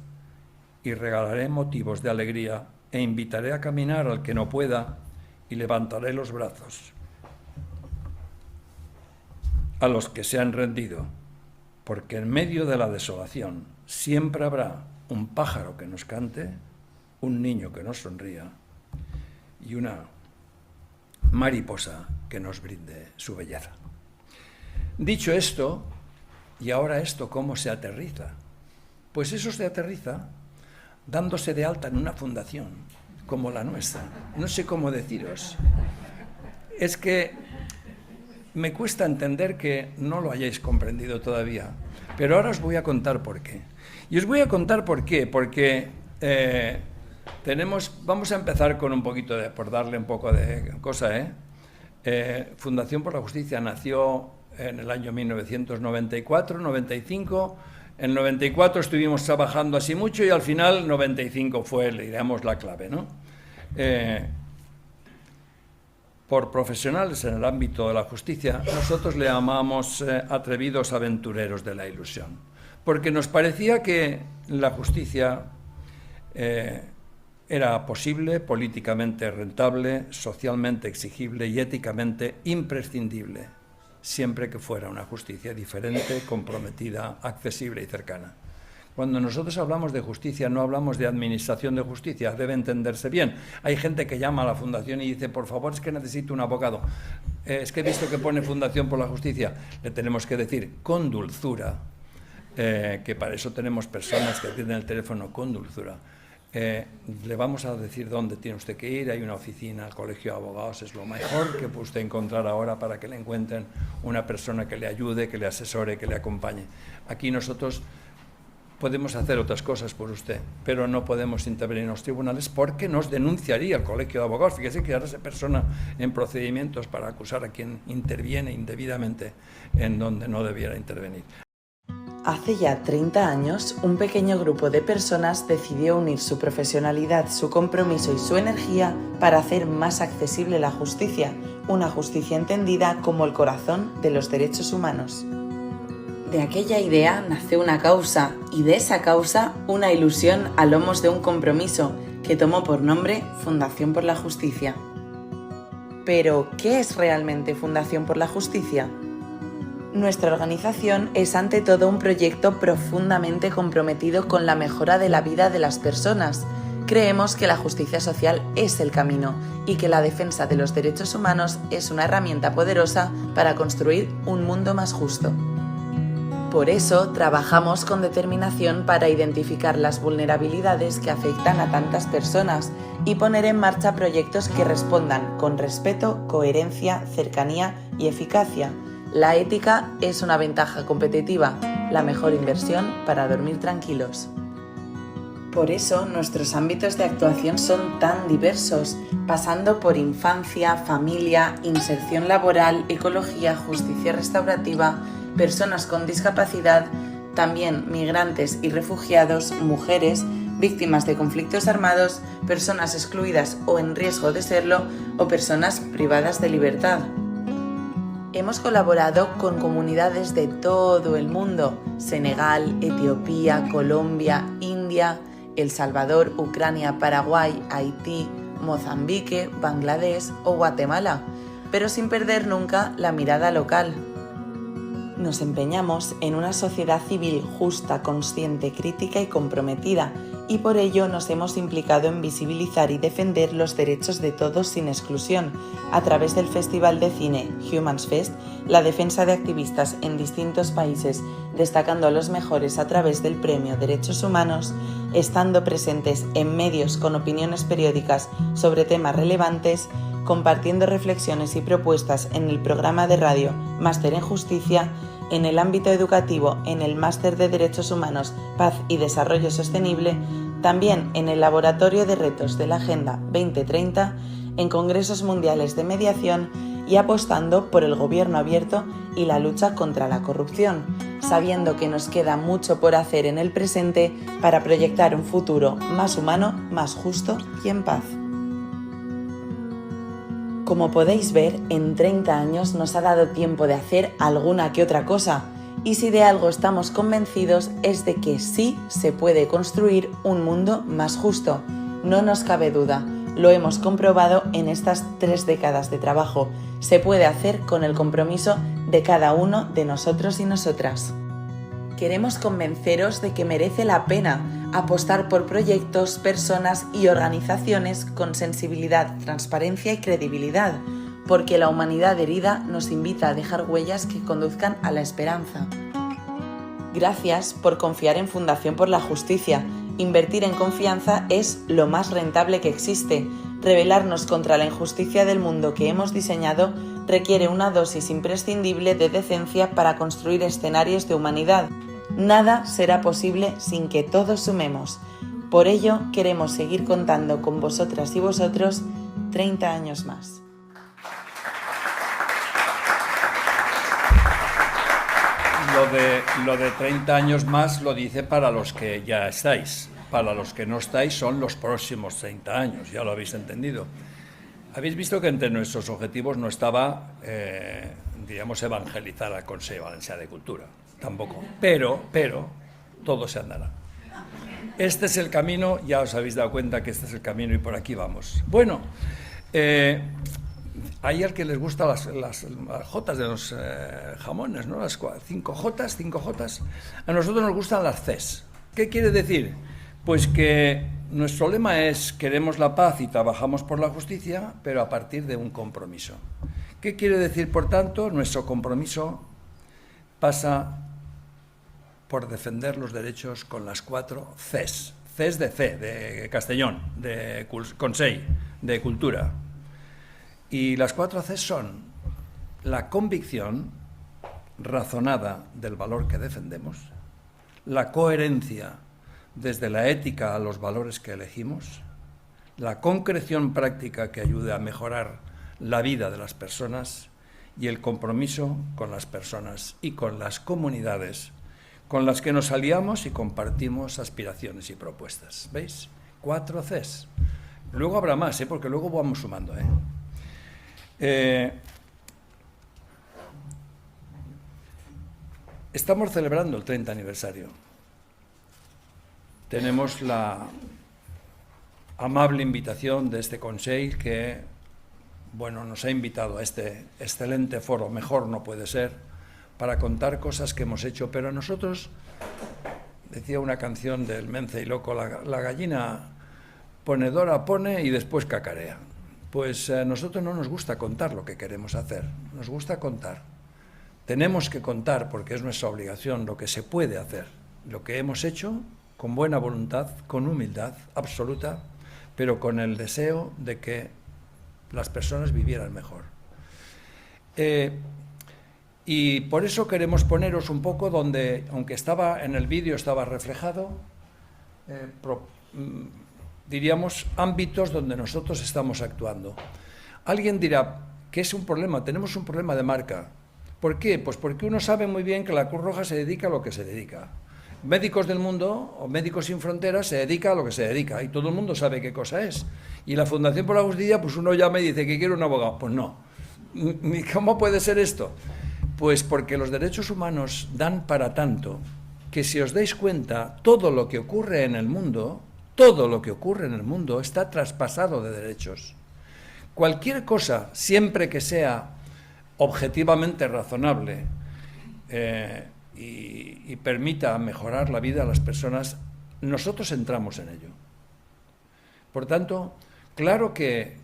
y regalaré motivos de alegría e invitaré a caminar al que no pueda y levantaré los brazos a los que se han rendido, porque en medio de la desolación siempre habrá un pájaro que nos cante, un niño que nos sonría y una mariposa que nos brinde su belleza. Dicho esto, ¿y ahora esto cómo se aterriza? Pues eso se aterriza dándose de alta en una fundación como la nuestra. No sé cómo deciros. Es que me cuesta entender que no lo hayáis comprendido todavía, pero ahora os voy a contar por qué. Y os voy a contar por qué, porque vamos a empezar con un poquito por darle un poco de cosa, Fundación por la Justicia nació en el año 1994, 95. En 94 estuvimos trabajando así mucho y al final 95 fue, digamos, la clave, ¿no? Por profesionales en el ámbito de la justicia, nosotros le llamamos atrevidos aventureros de la ilusión, porque nos parecía que la justicia era posible, políticamente rentable, socialmente exigible y éticamente imprescindible, siempre que fuera una justicia diferente, comprometida, accesible y cercana. Cuando nosotros hablamos de justicia, no hablamos de administración de justicia, debe entenderse bien. Hay gente que llama a la Fundación y dice, por favor, es que necesito un abogado. Es que he visto que pone Fundación por la Justicia. Le tenemos que decir con dulzura, que para eso tenemos personas que atienden el teléfono con dulzura. Le vamos a decir dónde tiene usted que ir, hay una oficina, el Colegio de Abogados es lo mejor que puede usted encontrar ahora para que le encuentren una persona que le ayude, que le asesore, que le acompañe. Aquí nosotros podemos hacer otras cosas por usted, pero no podemos intervenir en los tribunales porque nos denunciaría el Colegio de Abogados. Fíjese que ahora se persona en procedimientos para acusar a quien interviene indebidamente en donde no debiera intervenir. Hace ya 30 años, un pequeño grupo de personas decidió unir su profesionalidad, su compromiso y su energía para hacer más accesible la justicia, una justicia entendida como el corazón de los derechos humanos. De aquella idea nació una causa y de esa causa una ilusión a lomos de un compromiso que tomó por nombre Fundación por la Justicia. Pero, ¿qué es realmente Fundación por la Justicia? Nuestra organización es ante todo un proyecto profundamente comprometido con la mejora de la vida de las personas. Creemos que la justicia social es el camino y que la defensa de los derechos humanos es una herramienta poderosa para construir un mundo más justo. Por eso, trabajamos con determinación para identificar las vulnerabilidades que afectan a tantas personas y poner en marcha proyectos que respondan con respeto, coherencia, cercanía y eficacia. La ética es una ventaja competitiva, la mejor inversión para dormir tranquilos. Por eso nuestros ámbitos de actuación son tan diversos, pasando por infancia, familia, inserción laboral, ecología, justicia restaurativa, personas con discapacidad, también migrantes y refugiados, mujeres, víctimas de conflictos armados, personas excluidas o en riesgo de serlo, o personas privadas de libertad. Hemos colaborado con comunidades de todo el mundo: Senegal, Etiopía, Colombia, India, El Salvador, Ucrania, Paraguay, Haití, Mozambique, Bangladesh o Guatemala, pero sin perder nunca la mirada local. Nos empeñamos en una sociedad civil justa, consciente, crítica y comprometida, y por ello nos hemos implicado en visibilizar y defender los derechos de todos sin exclusión, a través del Festival de Cine Humans Fest, la defensa de activistas en distintos países, destacando a los mejores a través del Premio Derechos Humanos, estando presentes en medios con opiniones periódicas sobre temas relevantes, compartiendo reflexiones y propuestas en el programa de radio Máster en Justicia, en el ámbito educativo en el Máster de Derechos Humanos, Paz y Desarrollo Sostenible, también en el Laboratorio de Retos de la Agenda 2030, en congresos mundiales de mediación y apostando por el gobierno abierto y la lucha contra la corrupción, sabiendo que nos queda mucho por hacer en el presente para proyectar un futuro más humano, más justo y en paz. Como podéis ver, en 30 años nos ha dado tiempo de hacer alguna que otra cosa, y si de algo estamos convencidos es de que sí se puede construir un mundo más justo. No nos cabe duda, lo hemos comprobado en estas 3 décadas de trabajo. Se puede hacer con el compromiso de cada uno de nosotros y nosotras. Queremos convenceros de que merece la pena apostar por proyectos, personas y organizaciones con sensibilidad, transparencia y credibilidad, porque la humanidad herida nos invita a dejar huellas que conduzcan a la esperanza. Gracias por confiar en Fundación por la Justicia. Invertir en confianza es lo más rentable que existe. Rebelarnos contra la injusticia del mundo que hemos diseñado requiere una dosis imprescindible de decencia para construir escenarios de humanidad. Nada será posible sin que todos sumemos. Por ello, queremos seguir contando con vosotras y vosotros 30 años más. Lo de 30 años más lo dice para los que ya estáis. Para los que no estáis son los próximos 30 años, ya lo habéis entendido. Habéis visto que entre nuestros objetivos no estaba, digamos, evangelizar al Consejo Valencià de Cultura. Tampoco. Pero, todo se andará. Este es el camino, ya os habéis dado cuenta que este es el camino y por aquí vamos. Bueno, hay al que les gustan las jotas de los jamones, ¿no? Las 5 jotas. A nosotros nos gustan las Cs. ¿Qué quiere decir? Pues que nuestro lema es: queremos la paz y trabajamos por la justicia, pero a partir de un compromiso. ¿Qué quiere decir, por tanto? Nuestro compromiso pasa por defender los derechos con las 4 Cs. Cs de C, de Castellón, de Consell, de Cultura. Y las 4 Cs son la convicción razonada del valor que defendemos, la coherencia desde la ética a los valores que elegimos, la concreción práctica que ayude a mejorar la vida de las personas y el compromiso con las personas y con las comunidades con las que nos aliamos y compartimos aspiraciones y propuestas. ¿Veis? 4 Cs. Luego habrá más, porque luego vamos sumando. Estamos celebrando el 30 aniversario. Tenemos la amable invitación de este Consell que, bueno, nos ha invitado a este excelente foro, mejor no puede ser, para contar cosas que hemos hecho, pero nosotros, decía una canción del Mence y Loco, la gallina ponedora pone y después cacarea. Pues a nosotros no nos gusta contar lo que queremos hacer, nos gusta contar. Tenemos que contar, porque es nuestra obligación, lo que se puede hacer, lo que hemos hecho con buena voluntad, con humildad absoluta, pero con el deseo de que las personas vivieran mejor. Y por eso queremos poneros un poco donde, aunque estaba en el vídeo, estaba reflejado, diríamos, ámbitos donde nosotros estamos actuando. Alguien dirá que es un problema, tenemos un problema de marca. ¿Por qué? Pues porque uno sabe muy bien que la Cruz Roja se dedica a lo que se dedica. Médicos del Mundo o Médicos Sin Fronteras se dedica a lo que se dedica y todo el mundo sabe qué cosa es. Y la Fundación por la Justicia, pues uno llama y dice que quiere un abogado. Pues no. ¿Cómo puede ser esto? Pues porque los derechos humanos dan para tanto que, si os dais cuenta, todo lo que ocurre en el mundo está traspasado de derechos. Cualquier cosa, siempre que sea objetivamente razonable y permita mejorar la vida de las personas, nosotros entramos en ello. Por tanto, claro que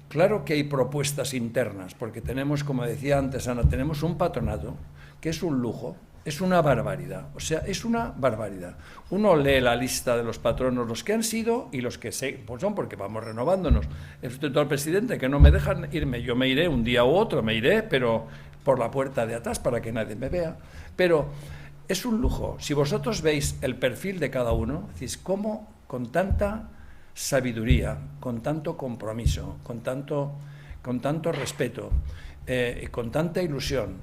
hay propuestas internas, porque tenemos, como decía antes Ana, tenemos un patronato que es un lujo, es una barbaridad, o sea, es una barbaridad. Uno lee la lista de los patronos, los que han sido y los que pues son, porque vamos renovándonos. Estoy todo el presidente que no me dejan irme, yo me iré un día u otro, me iré, pero por la puerta de atrás para que nadie me vea. Pero es un lujo. Si vosotros veis el perfil de cada uno, decís cómo con tanta sabiduría, con tanto compromiso, con tanto respeto, con tanta ilusión,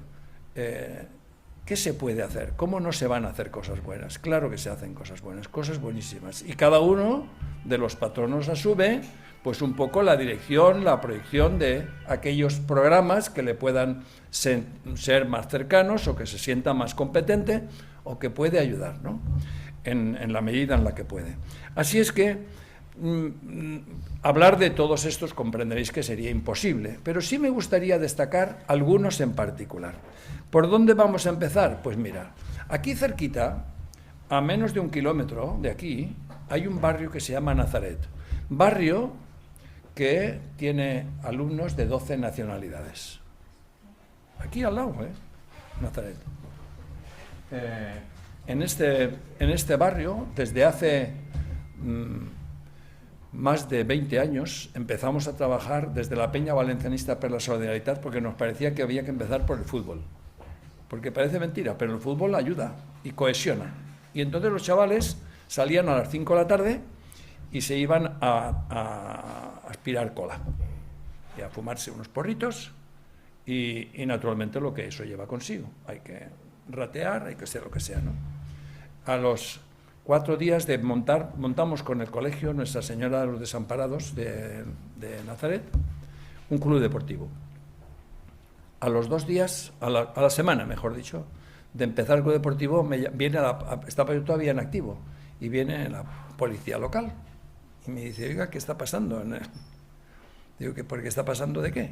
¿qué se puede hacer? ¿Cómo no se van a hacer cosas buenas? Claro que se hacen cosas buenas, cosas buenísimas. Y cada uno de los patronos asume pues un poco la dirección, la proyección de aquellos programas que le puedan ser más cercanos o que se sienta más competente o que puede ayudar, ¿no? En la medida en la que puede. Así es que hablar de todos estos comprenderéis que sería imposible, pero sí me gustaría destacar algunos en particular. ¿Por dónde vamos a empezar? Pues mira, aquí cerquita, a menos de 1 kilómetro de aquí, hay un barrio que se llama Nazaret. Barrio que tiene alumnos de 12 nacionalidades. Aquí al lado, Nazaret. En este barrio, desde hace más de 20 años, empezamos a trabajar desde la Peña Valencianista per la Solidaritat, porque nos parecía que había que empezar por el fútbol. Porque parece mentira, pero el fútbol ayuda y cohesiona. Y entonces los chavales salían a las 5 de la tarde y se iban a aspirar cola y a fumarse unos porritos y naturalmente lo que eso lleva consigo. Hay que ratear, hay que hacer lo que sea, ¿no? A los 4 días de montamos con el colegio Nuestra Señora de los Desamparados de Nazaret un club deportivo. A los 2 días, a la semana, mejor dicho, de empezar el club deportivo, estaba yo todavía en activo, y viene la policía local y me dice, oiga, ¿qué está pasando? Digo, ¿por qué está pasando de qué?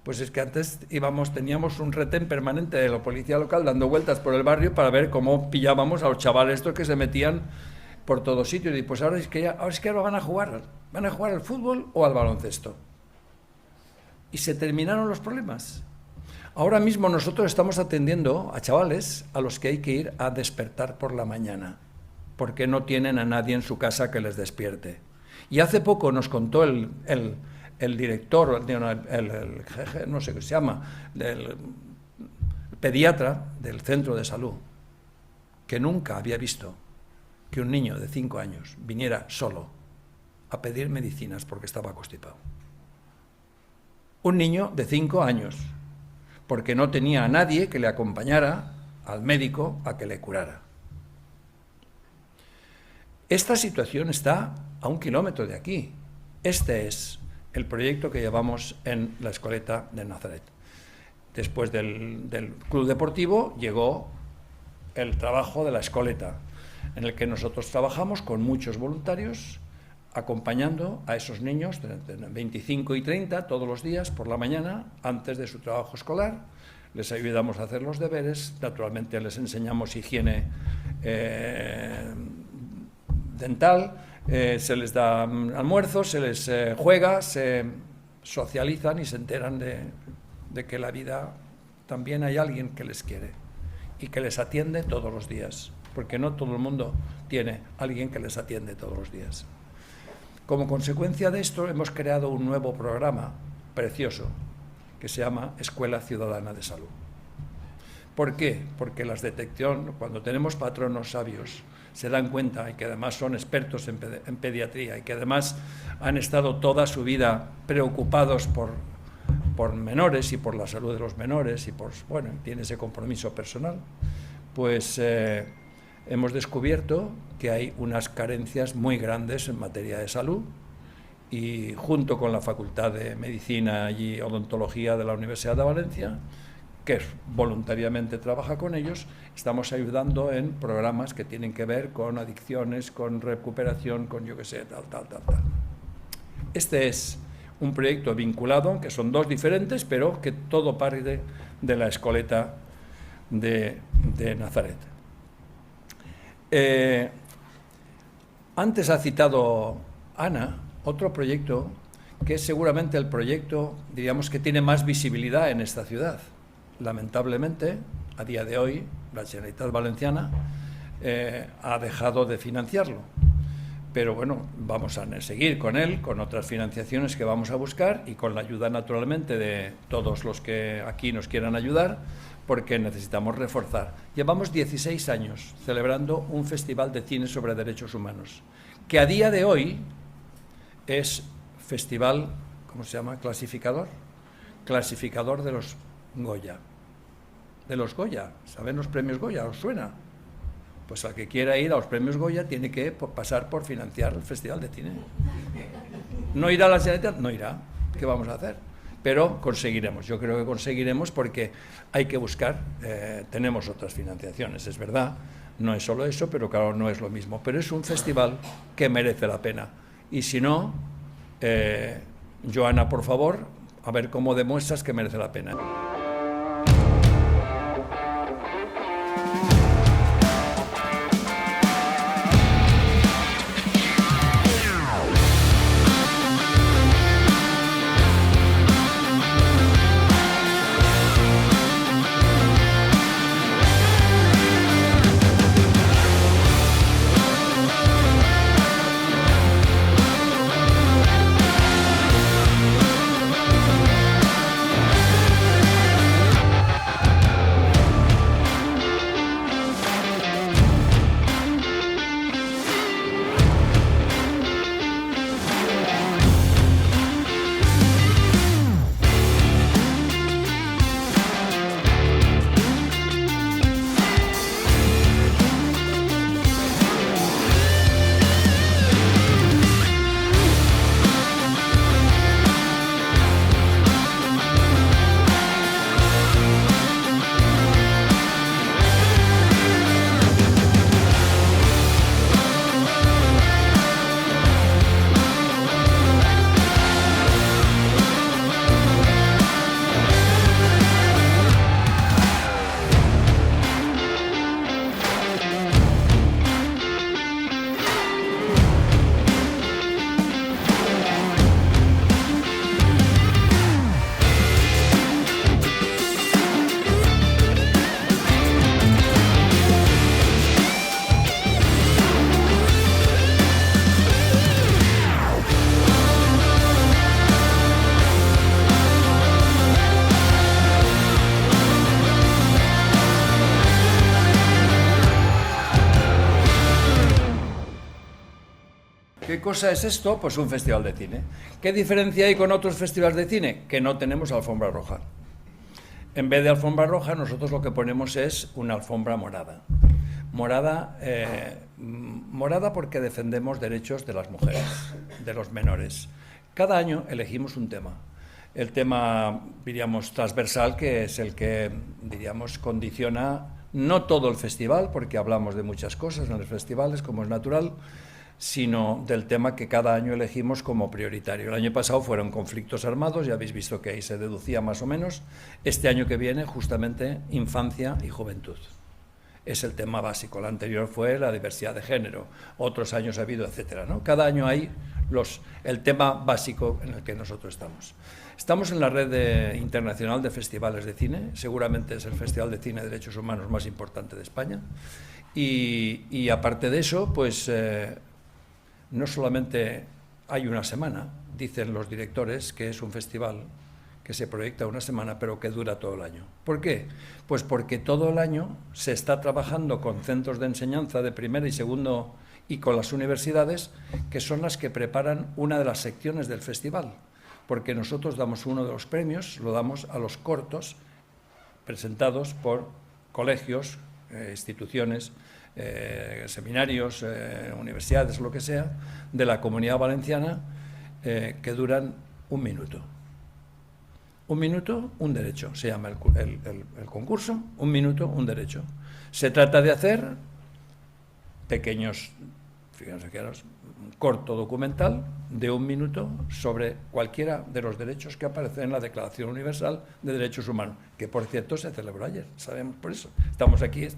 Pues es que antes teníamos un retén permanente de la policía local dando vueltas por el barrio para ver cómo pillábamos a los chavales estos que se metían por todos sitios. Y pues ahora es que ahora van a jugar al fútbol o al baloncesto. Y se terminaron los problemas. Ahora mismo nosotros estamos atendiendo a chavales a los que hay que ir a despertar por la mañana, porque no tienen a nadie en su casa que les despierte. Y hace poco nos contó el director, el jefe, no sé qué se llama, el pediatra del centro de salud, que nunca había visto que un niño de 5 años viniera solo a pedir medicinas porque estaba constipado. Un niño de 5 años, porque no tenía a nadie que le acompañara al médico a que le curara. Esta situación está a 1 kilómetro de aquí. Este es el proyecto que llevamos en la Escoleta de Nazaret. Después del club deportivo llegó el trabajo de la Escoleta, en el que nosotros trabajamos con muchos voluntarios, acompañando a esos niños de 25 y 30 todos los días por la mañana, antes de su trabajo escolar. Les ayudamos a hacer los deberes, naturalmente les enseñamos higiene dental, se les da almuerzo, se les juega, se socializan y se enteran de que la vida también hay alguien que les quiere y que les atiende todos los días, porque no todo el mundo tiene alguien que les atiende todos los días. Como consecuencia de esto hemos creado un nuevo programa precioso que se llama Escuela Ciudadana de Salud. ¿Por qué? Porque cuando tenemos patronos sabios, se dan cuenta, y que además son expertos en pediatría, y que además han estado toda su vida preocupados por menores y por la salud de los menores, y bueno, tiene ese compromiso personal, pues hemos descubierto que hay unas carencias muy grandes en materia de salud, y junto con la Facultad de Medicina y Odontología de la Universidad de Valencia, que voluntariamente trabaja con ellos, estamos ayudando en programas que tienen que ver con adicciones, con recuperación, con yo qué sé, tal. Este es un proyecto vinculado, que son dos diferentes, pero que todo parte de la Escoleta de Nazaret. Antes ha citado Ana otro proyecto que es seguramente el proyecto, diríamos, que tiene más visibilidad en esta ciudad. Lamentablemente, a día de hoy, la Generalitat Valenciana ha dejado de financiarlo. Pero bueno, vamos a seguir con él, con otras financiaciones que vamos a buscar y con la ayuda, naturalmente, de todos los que aquí nos quieran ayudar, porque necesitamos reforzar. Llevamos 16 años celebrando un festival de cine sobre derechos humanos, que a día de hoy es festival, ¿cómo se llama? Clasificador de los Goya. De los Goya. ¿Saben los premios Goya? ¿Os suena? Pues al que quiera ir a los premios Goya tiene que pasar por financiar el festival de cine. ¿No irá a la Generalitat? No irá. ¿Qué vamos a hacer? Pero conseguiremos. Yo creo que conseguiremos porque hay que buscar. Tenemos otras financiaciones, es verdad. No es solo eso, pero claro, no es lo mismo. Pero es un festival que merece la pena. Y si no, Joana, por favor, a ver cómo demuestras que merece la pena. ¿Qué cosa es esto? Pues un festival de cine. ¿Qué diferencia hay con otros festivales de cine? Que no tenemos alfombra roja. En vez de alfombra roja, nosotros lo que ponemos es una alfombra morada. Morada porque defendemos derechos de las mujeres, de los menores. Cada año elegimos un tema. El tema, diríamos, transversal, que es el que, diríamos, condiciona no todo el festival, porque hablamos de muchas cosas en los festivales, como es natural, sino del tema que cada año elegimos como prioritario. El año pasado fueron conflictos armados, ya habéis visto que ahí se deducía más o menos. Este año que viene, justamente, infancia y juventud. Es el tema básico. El anterior fue la diversidad de género, otros años ha habido, etcétera, ¿no? Cada año hay el tema básico en el que nosotros estamos. Estamos en la red internacional de festivales de cine, seguramente es el Festival de Cine de Derechos Humanos más importante de España, y aparte de eso, pues no solamente hay una semana, dicen los directores, que es un festival que se proyecta una semana, pero que dura todo el año. ¿Por qué? Pues porque todo el año se está trabajando con centros de enseñanza de primero y segundo y con las universidades, que son las que preparan una de las secciones del festival, porque nosotros damos uno de los premios, lo damos a los cortos presentados por colegios, instituciones, seminarios, universidades, lo que sea, de la Comunidad Valenciana, que duran 1 minuto. 1 minuto, un derecho, se llama el concurso, 1 minuto, un derecho. Se trata de hacer pequeños, fíjense que un corto documental de 1 minuto sobre cualquiera de los derechos que aparecen en la Declaración Universal de Derechos Humanos, que por cierto se celebró ayer, sabemos por eso, estamos aquí.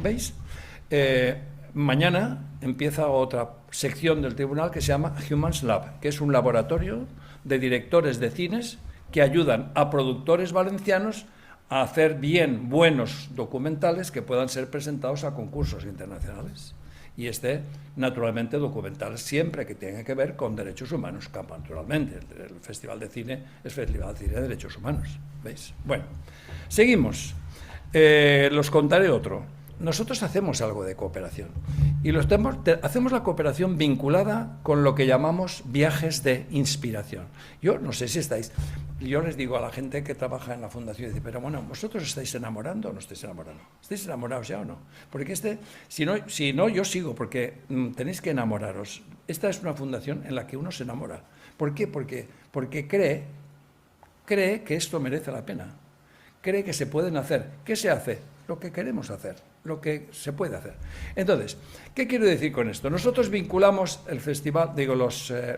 ¿Veis? Mañana empieza otra sección del tribunal que se llama Humans Lab, que es un laboratorio de directores de cines que ayudan a productores valencianos a hacer buenos documentales que puedan ser presentados a concursos internacionales. Y naturalmente, documentales siempre que tengan que ver con derechos humanos, naturalmente. El Festival de Cine es Festival de Cine de Derechos Humanos. ¿Veis? Bueno, seguimos. Los contaré otro. Nosotros hacemos algo de cooperación y hacemos la cooperación vinculada con lo que llamamos viajes de inspiración. Yo no sé si yo les digo a la gente que trabaja en la fundación, dice, pero bueno, ¿vosotros estáis enamorando o no estáis enamorando? ¿Estáis enamorados ya o no? Porque si no, yo sigo, porque tenéis que enamoraros. Esta es una fundación en la que uno se enamora. ¿Por qué? Porque cree que esto merece la pena. Cree que se pueden hacer. ¿Qué se hace? Lo que queremos hacer, lo que se puede hacer. Entonces, ¿qué quiero decir con esto? Nosotros vinculamos el festival,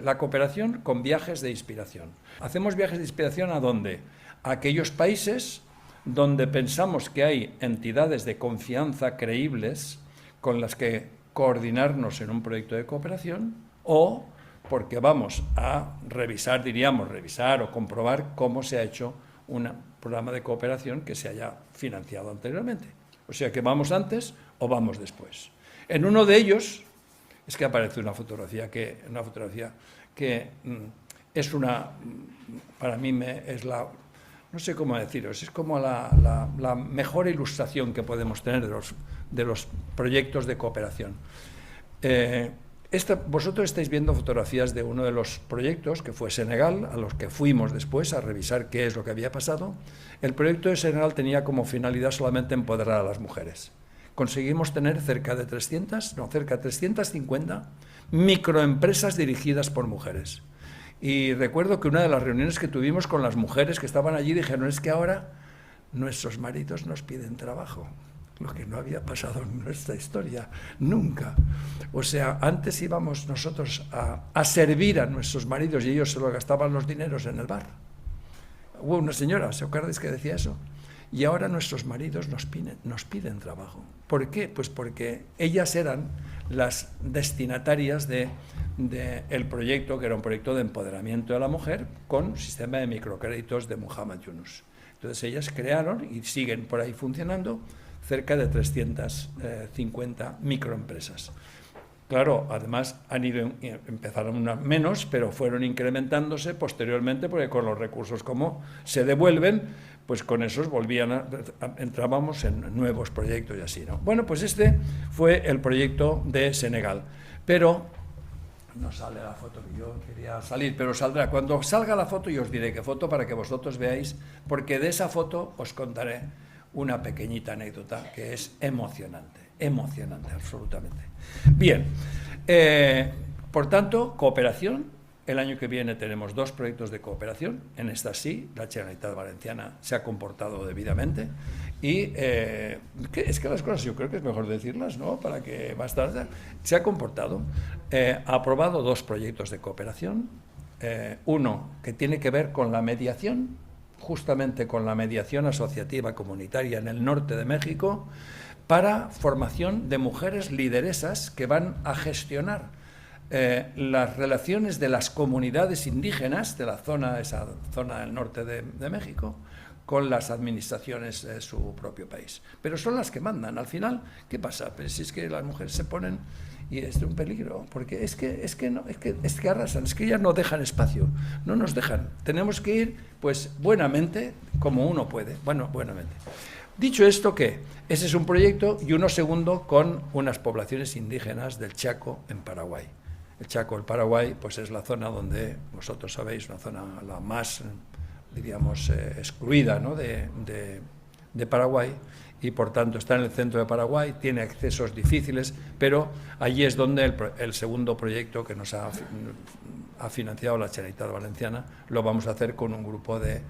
la cooperación con viajes de inspiración. Hacemos viajes de inspiración ¿a dónde? A aquellos países donde pensamos que hay entidades de confianza creíbles con las que coordinarnos en un proyecto de cooperación, o porque vamos a revisar o comprobar cómo se ha hecho un programa de cooperación que se haya financiado anteriormente. O sea que vamos antes o vamos después. En uno de ellos es que aparece una fotografía que es para mí es no sé cómo deciros, es como la mejor ilustración que podemos tener de los proyectos de cooperación. Vosotros estáis viendo fotografías de uno de los proyectos, que fue Senegal, a los que fuimos después a revisar qué es lo que había pasado. El proyecto de Senegal tenía como finalidad solamente empoderar a las mujeres. Conseguimos tener cerca de 350 microempresas dirigidas por mujeres. Y recuerdo que una de las reuniones que tuvimos con las mujeres que estaban allí dijeron, es que ahora nuestros maridos nos piden trabajo. Lo que no había pasado en nuestra historia, nunca. O sea, antes íbamos nosotros a servir a nuestros maridos y ellos se lo gastaban los dineros en el bar. Hubo una señora, ¿os acordáis que decía eso? Y ahora nuestros maridos nos piden trabajo. ¿Por qué? Pues porque ellas eran las destinatarias del proyecto, que era un proyecto de empoderamiento de la mujer con sistema de microcréditos de Muhammad Yunus. Entonces ellas crearon y siguen por ahí funcionando cerca de 350 microempresas. Claro, además empezaron menos, pero fueron incrementándose posteriormente, porque con los recursos como se devuelven, pues con esos entrábamos en nuevos proyectos y así, ¿no? Bueno, pues este fue el proyecto de Senegal, pero no sale la foto que yo quería salir, pero saldrá. Cuando salga la foto yo os diré qué foto para que vosotros veáis, porque de esa foto os contaré una pequeñita anécdota que es emocionante, absolutamente. Bien, por tanto, cooperación. El año que viene tenemos 2 proyectos de cooperación. En esta sí, la Generalitat Valenciana se ha comportado debidamente. Y es que las cosas yo creo que es mejor decirlas, ¿no? Para que más tarde se ha comportado. Ha aprobado 2 proyectos de cooperación. Uno que tiene que ver con la mediación, justamente con la mediación asociativa comunitaria en el norte de México, para formación de mujeres lideresas que van a gestionar las relaciones de las comunidades indígenas de esa zona del norte de México con las administraciones de su propio país. Pero son las que mandan. Al final, ¿qué pasa? Pues si es que las mujeres se ponen y es de un peligro, porque es que arrasan, es que ellas no dejan espacio, no nos dejan. Tenemos que ir, pues, buenamente, como uno puede. Bueno, buenamente. Dicho esto, ¿qué? Ese es un proyecto y uno segundo con unas poblaciones indígenas del Chaco en Paraguay. El Chaco, el Paraguay, pues es la zona donde, vosotros sabéis, una zona la más, diríamos, excluida, ¿no?, de Paraguay, y por tanto está en el centro de Paraguay, tiene accesos difíciles, pero allí es donde el segundo proyecto que nos ha financiado la Generalitat Valenciana lo vamos a hacer con un grupo de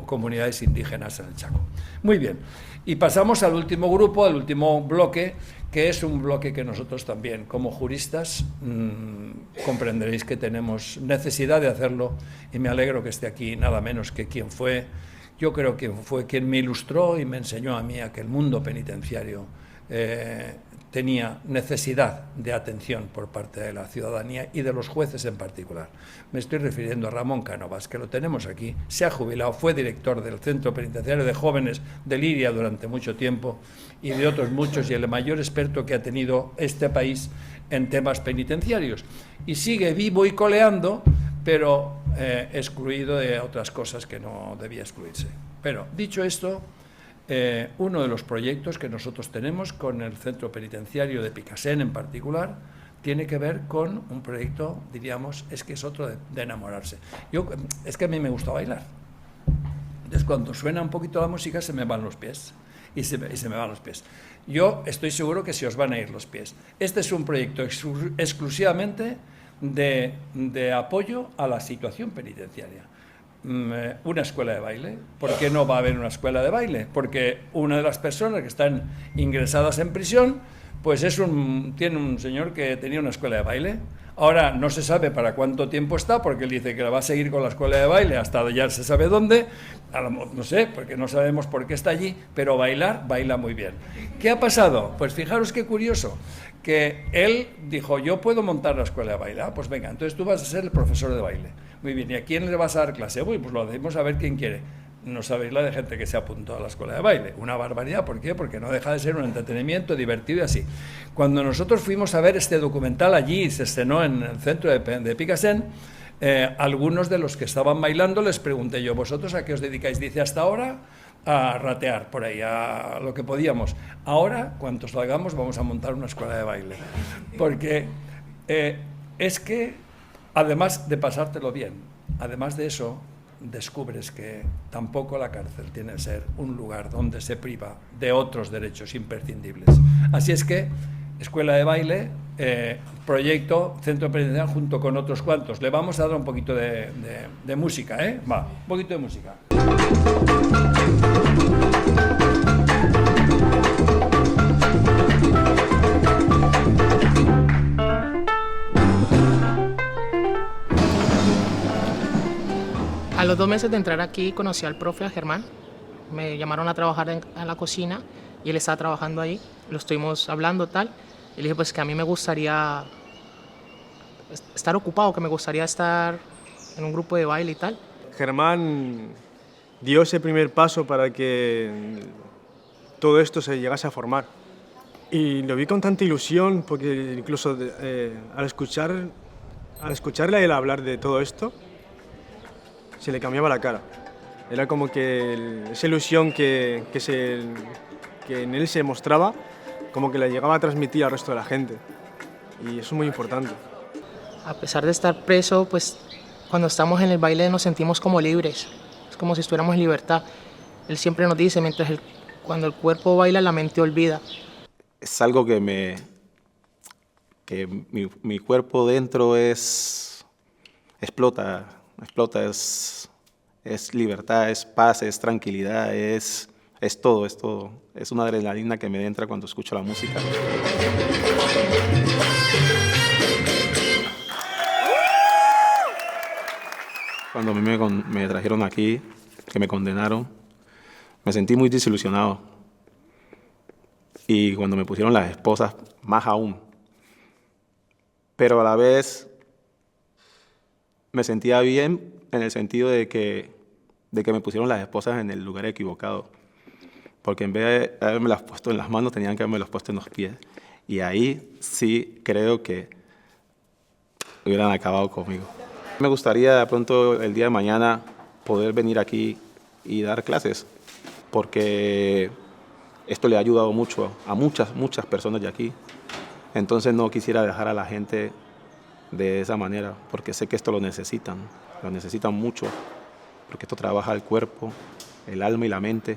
comunidades indígenas en el Chaco. Muy bien, y pasamos al último grupo, al último bloque, que es un bloque que nosotros también, como juristas, comprenderéis que tenemos necesidad de hacerlo, y me alegro que esté aquí nada menos que quien fue, yo creo que fue quien me ilustró y me enseñó a mí a que el mundo penitenciario tenía necesidad de atención por parte de la ciudadanía y de los jueces en particular. Me estoy refiriendo a Ramón Cánovas, que lo tenemos aquí, se ha jubilado, fue director del Centro Penitenciario de Jóvenes de Liria durante mucho tiempo y de otros muchos, y el mayor experto que ha tenido este país en temas penitenciarios. Y sigue vivo y coleando, pero excluido de otras cosas que no debía excluirse. Pero, dicho esto, uno de los proyectos que nosotros tenemos con el Centro Penitenciario de Picassent en particular tiene que ver con un proyecto, diríamos, es que es otro de enamorarse. Es que a mí me gusta bailar. Entonces, cuando suena un poquito la música, se me van los pies. Y se me van los pies. Yo estoy seguro que se os van a ir los pies. Este es un proyecto exclusivamente de apoyo a la situación penitenciaria. Una escuela de baile. ¿Por qué no va a haber una escuela de baile? Porque una de las personas que están ingresadas en prisión, pues tiene un señor que tenía una escuela de baile. Ahora no se sabe para cuánto tiempo está, porque él dice que la va a seguir con la escuela de baile hasta ya se sabe dónde, no sé, porque no sabemos por qué está allí, pero baila muy bien. ¿Qué ha pasado? Pues fijaros qué curioso, que él dijo, yo puedo montar la escuela de baile. Ah, pues venga, entonces tú vas a ser el profesor de baile. Muy bien, ¿y a quién le vas a dar clase? Uy, pues lo hacemos a ver quién quiere. No sabéis la de gente que se apuntó a la escuela de baile. Una barbaridad. ¿Por qué? Porque no deja de ser un entretenimiento divertido y así. Cuando nosotros fuimos a ver este documental allí, se estrenó en el centro de Picassent, algunos de los que estaban bailando les pregunté yo, ¿vosotros a qué os dedicáis? Dice, hasta ahora a ratear por ahí, a lo que podíamos. Ahora, cuantos lo hagamos, vamos a montar una escuela de baile. Porque es que, además de pasártelo bien, además de eso, descubres que tampoco la cárcel tiene que ser un lugar donde se priva de otros derechos imprescindibles. Así es que, escuela de baile, proyecto Centro Penitenciario junto con otros cuantos. Le vamos a dar un poquito de música, ¿eh? Va, un poquito de música. A los 2 meses de entrar aquí conocí al profe, a Germán. Me llamaron a trabajar en la cocina y él estaba trabajando ahí. Lo estuvimos hablando tal. Y le dije pues que a mí me gustaría estar ocupado, que me gustaría estar en un grupo de baile y tal. Germán dio ese primer paso para que todo esto se llegase a formar. Y lo vi con tanta ilusión porque incluso al escucharle a él hablar de todo esto, se le cambiaba la cara. Era como que esa ilusión que en él se mostraba, como que la llegaba a transmitir al resto de la gente. Y eso es muy importante. A pesar de estar preso, pues cuando estamos en el baile nos sentimos como libres. Es como si estuviéramos en libertad. Él siempre nos dice, cuando el cuerpo baila, la mente olvida. Es algo que mi cuerpo dentro explota, es libertad, es paz, es tranquilidad, es todo. Es una adrenalina que me entra cuando escucho la música. Cuando me trajeron aquí, que me condenaron, me sentí muy desilusionado. Y cuando me pusieron las esposas, más aún. Pero a la vez me sentía bien en el sentido de que de que me pusieron las esposas en el lugar equivocado. Porque en vez de haberme las puesto en las manos, tenían que haberme las puesto en los pies. Y ahí sí creo que hubieran acabado conmigo. Me gustaría de pronto el día de mañana poder venir aquí y dar clases, porque esto le ha ayudado mucho a muchas personas de aquí. Entonces no quisiera dejar a la gente de esa manera, porque sé que esto lo necesitan mucho, porque esto trabaja el cuerpo, el alma y la mente,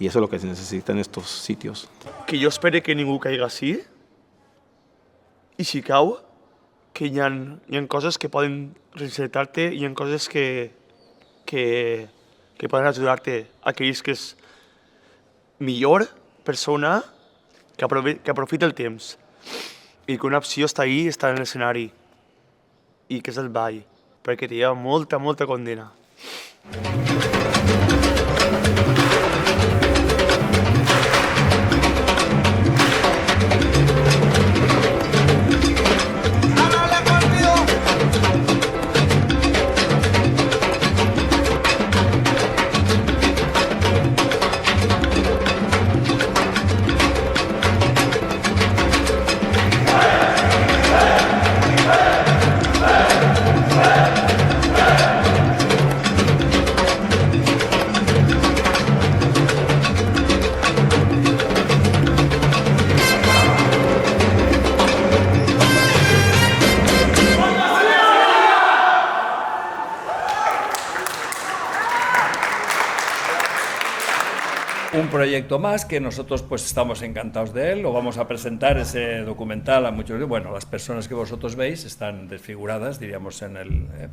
y eso es lo que se necesita en estos sitios. Que jo espero que ningú caiga així, i si cau, que hi ha coses que poden resetar-te, hi ha coses que poden ajudar-te a aquells que és millor persona que aprofita el temps i que una opció està ahí, està en l'escenari i que és el ball, perquè hi ha molta condena. Un proyecto más que nosotros pues estamos encantados de él, lo vamos a presentar ese documental a muchos, bueno, las personas que vosotros veis están desfiguradas, diríamos,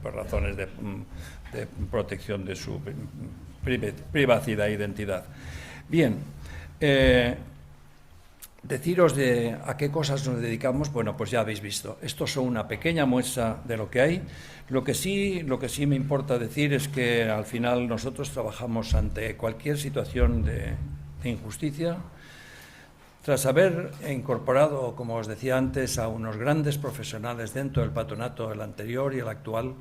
por razones de protección de su privacidad e identidad. Bien, deciros de a qué cosas nos dedicamos, bueno, pues ya habéis visto, estos son una pequeña muestra de lo que hay. Lo que sí me importa decir es que al final nosotros trabajamos ante cualquier situación de injusticia, tras haber incorporado, como os decía antes, a unos grandes profesionales dentro del patronato, el anterior y el actual,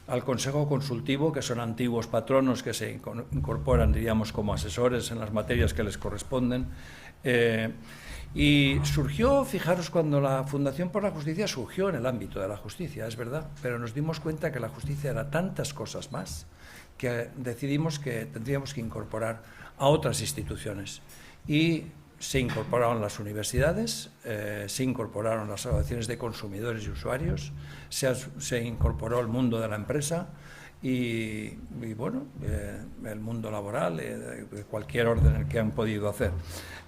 al Consejo Consultivo, que son antiguos patronos que se incorporan, diríamos, como asesores en las materias que les corresponden. Y surgió, fijaros, cuando la Fundación por la Justicia surgió en el ámbito de la justicia, es verdad, pero nos dimos cuenta que la justicia era tantas cosas más que decidimos que tendríamos que incorporar a otras instituciones. Y se incorporaron las universidades, se incorporaron las asociaciones de consumidores y usuarios, se incorporó el mundo de la empresa y bueno, el mundo laboral, de cualquier orden en el que han podido hacer.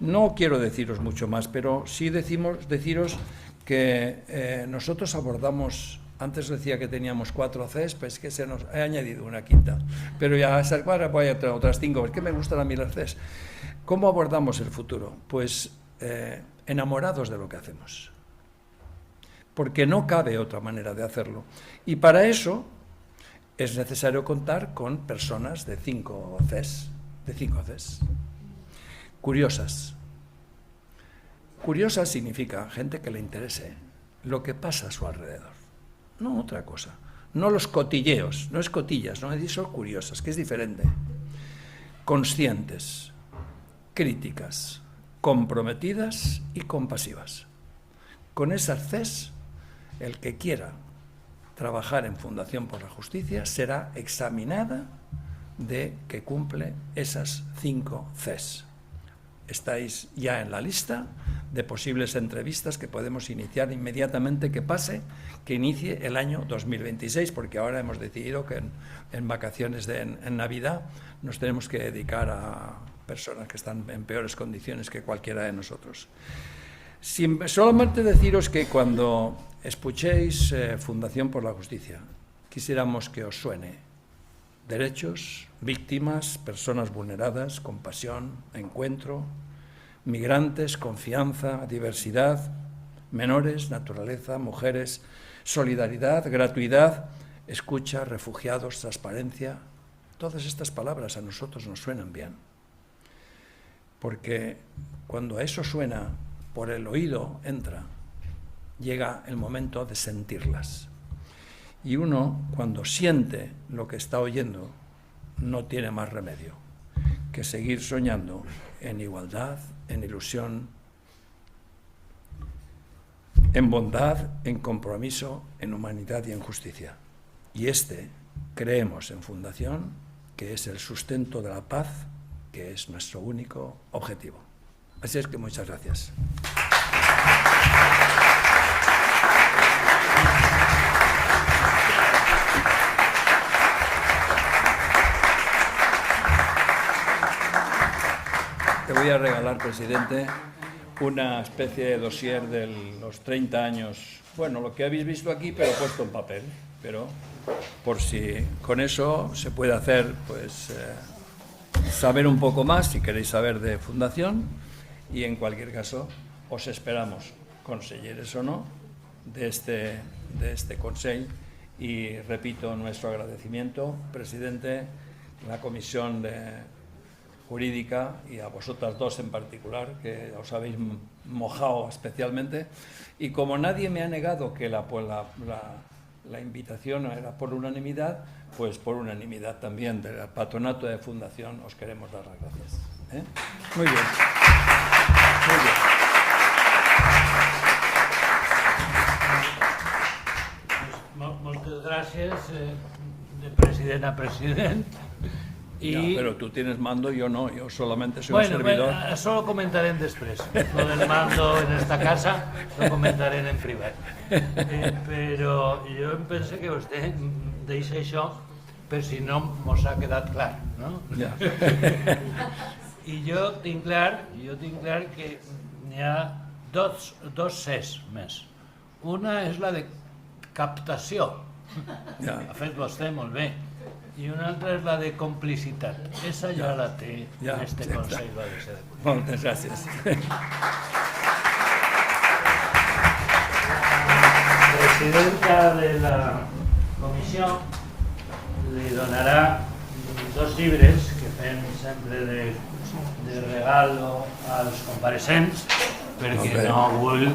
No quiero deciros mucho más, pero sí deciros que nosotros abordamos, antes decía que teníamos 4 Cs, pues que se nos ha añadido una quinta, pero ya ahora voy a traer otras 5, porque me gustan a mí las Cs. ¿Cómo abordamos el futuro? Pues enamorados de lo que hacemos, porque no cabe otra manera de hacerlo. Y para eso es necesario contar con personas de 5 Cs, curiosas. Curiosa significa gente que le interese lo que pasa a su alrededor, no otra cosa. No los cotilleos, no es cotillas, no son curiosas, que es diferente. Conscientes, críticas, comprometidas y compasivas. Con esas Cs, el que quiera trabajar en Fundación por la Justicia será examinada de que cumple esas 5 Cs. Estáis ya en la lista de posibles entrevistas que podemos iniciar inmediatamente que inicie el año 2026, porque ahora hemos decidido que en vacaciones en Navidad nos tenemos que dedicar a personas que están en peores condiciones que cualquiera de nosotros. Solamente deciros que cuando escuchéis Fundación por la Justicia, quisiéramos que os suene derechos, víctimas, personas vulneradas, compasión, encuentro, migrantes, confianza, diversidad, menores, naturaleza, mujeres, solidaridad, gratuidad, escucha, refugiados, transparencia. Todas estas palabras a nosotros nos suenan bien, porque cuando eso suena por el oído, entra, llega el momento de sentirlas. Y uno, cuando siente lo que está oyendo, no tiene más remedio que seguir soñando en igualdad, en ilusión, en bondad, en compromiso, en humanidad y en justicia. Y creemos en Fundación, que es el sustento de la paz, que es nuestro único objetivo. Así es que muchas gracias. Te voy a regalar, presidente, una especie de dossier de los 30 años, bueno, lo que habéis visto aquí, pero puesto en papel, pero por si con eso se puede hacer, pues, saber un poco más, si queréis saber de Fundación, y en cualquier caso os esperamos, consejeros o no, de este Consell, y repito nuestro agradecimiento, presidente, la Comisión Jurídica y a vosotras dos en particular, que os habéis mojado especialmente, y como nadie me ha negado que la invitación era por unanimidad, pues por unanimidad también del patronato de Fundación os queremos dar las gracias. Muy bien. Muy bien. Moltes gràcies, de president a president. Ya, pero tú tienes mando, yo no, yo solamente soy Bueno, un servidor. eso lo comentarem després. Lo del mando en esta casa lo comentarem en privat. Però jo em penso que vostè deixa això per si no mos ha quedat clar, no? Ja. I jo tinc clar que n'hi ha dos Cs més. Una és la de captació, Ja. ha fet vostè molt bé, i una altra és la de complicitat. Esa ja la té este Consell Valencià de Cultura. Moltes gràcies. Presidenta de la comissió li donarà 2 llibres que fem sempre de regalo als compareixents, perquè no vull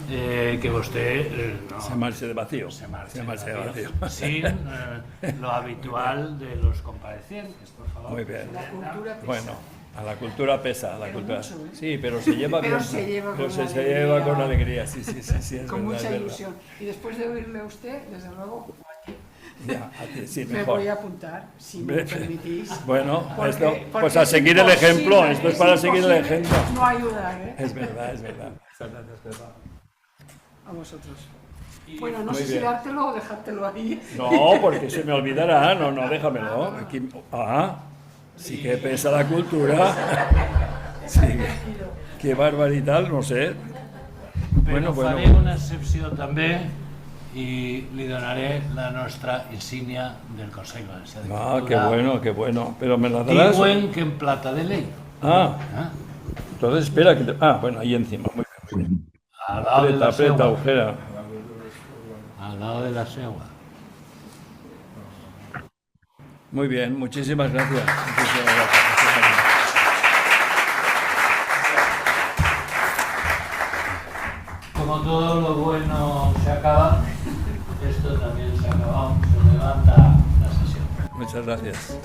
que vostè Se marche de vacío. se marche de vacío sin lo habitual de los comparecientes, por favor. Muy bien. Bueno, a la cultura pesa, a la cultura. Sí, pero se lleva Pero bien. se lleva Pero con se lleva alegría. con alegría, sí, es Con verdad, mucha es verdad. ilusión. Y después de oírle a usted, desde luego, Ya, a ti, sí, me mejor. voy a apuntar, si me permitís. Bueno, Porque- esto, porque pues a es seguir el ejemplo, imposible, esto es para seguir el imposible ejemplo. No ayudar, ¿eh? Es verdad, es verdad. Muchas gracias, Pepa. A vosotros. Bueno, no Muy sé si bien. dártelo o dejártelo ahí. No, porque se me olvidará. No, déjamelo. Aquí, sí que pesa la cultura. Sí, qué barbaridad, no sé. Però faré una excepció també i li donaré la nostra insígnia del Consell Valencià de Cultura. Qué bueno. Pero me la darás. Diuen que en plata de ley. Entonces espera que bueno, ahí encima. Muy bien. Al lado de la Aprieta, seua. agujera. Al lado de la seua. Muy bien, muchísimas gracias. Muchísimas gracias. Como todo lo bueno se acaba, esto también se acaba. Se levanta la sesión. Muchas gracias.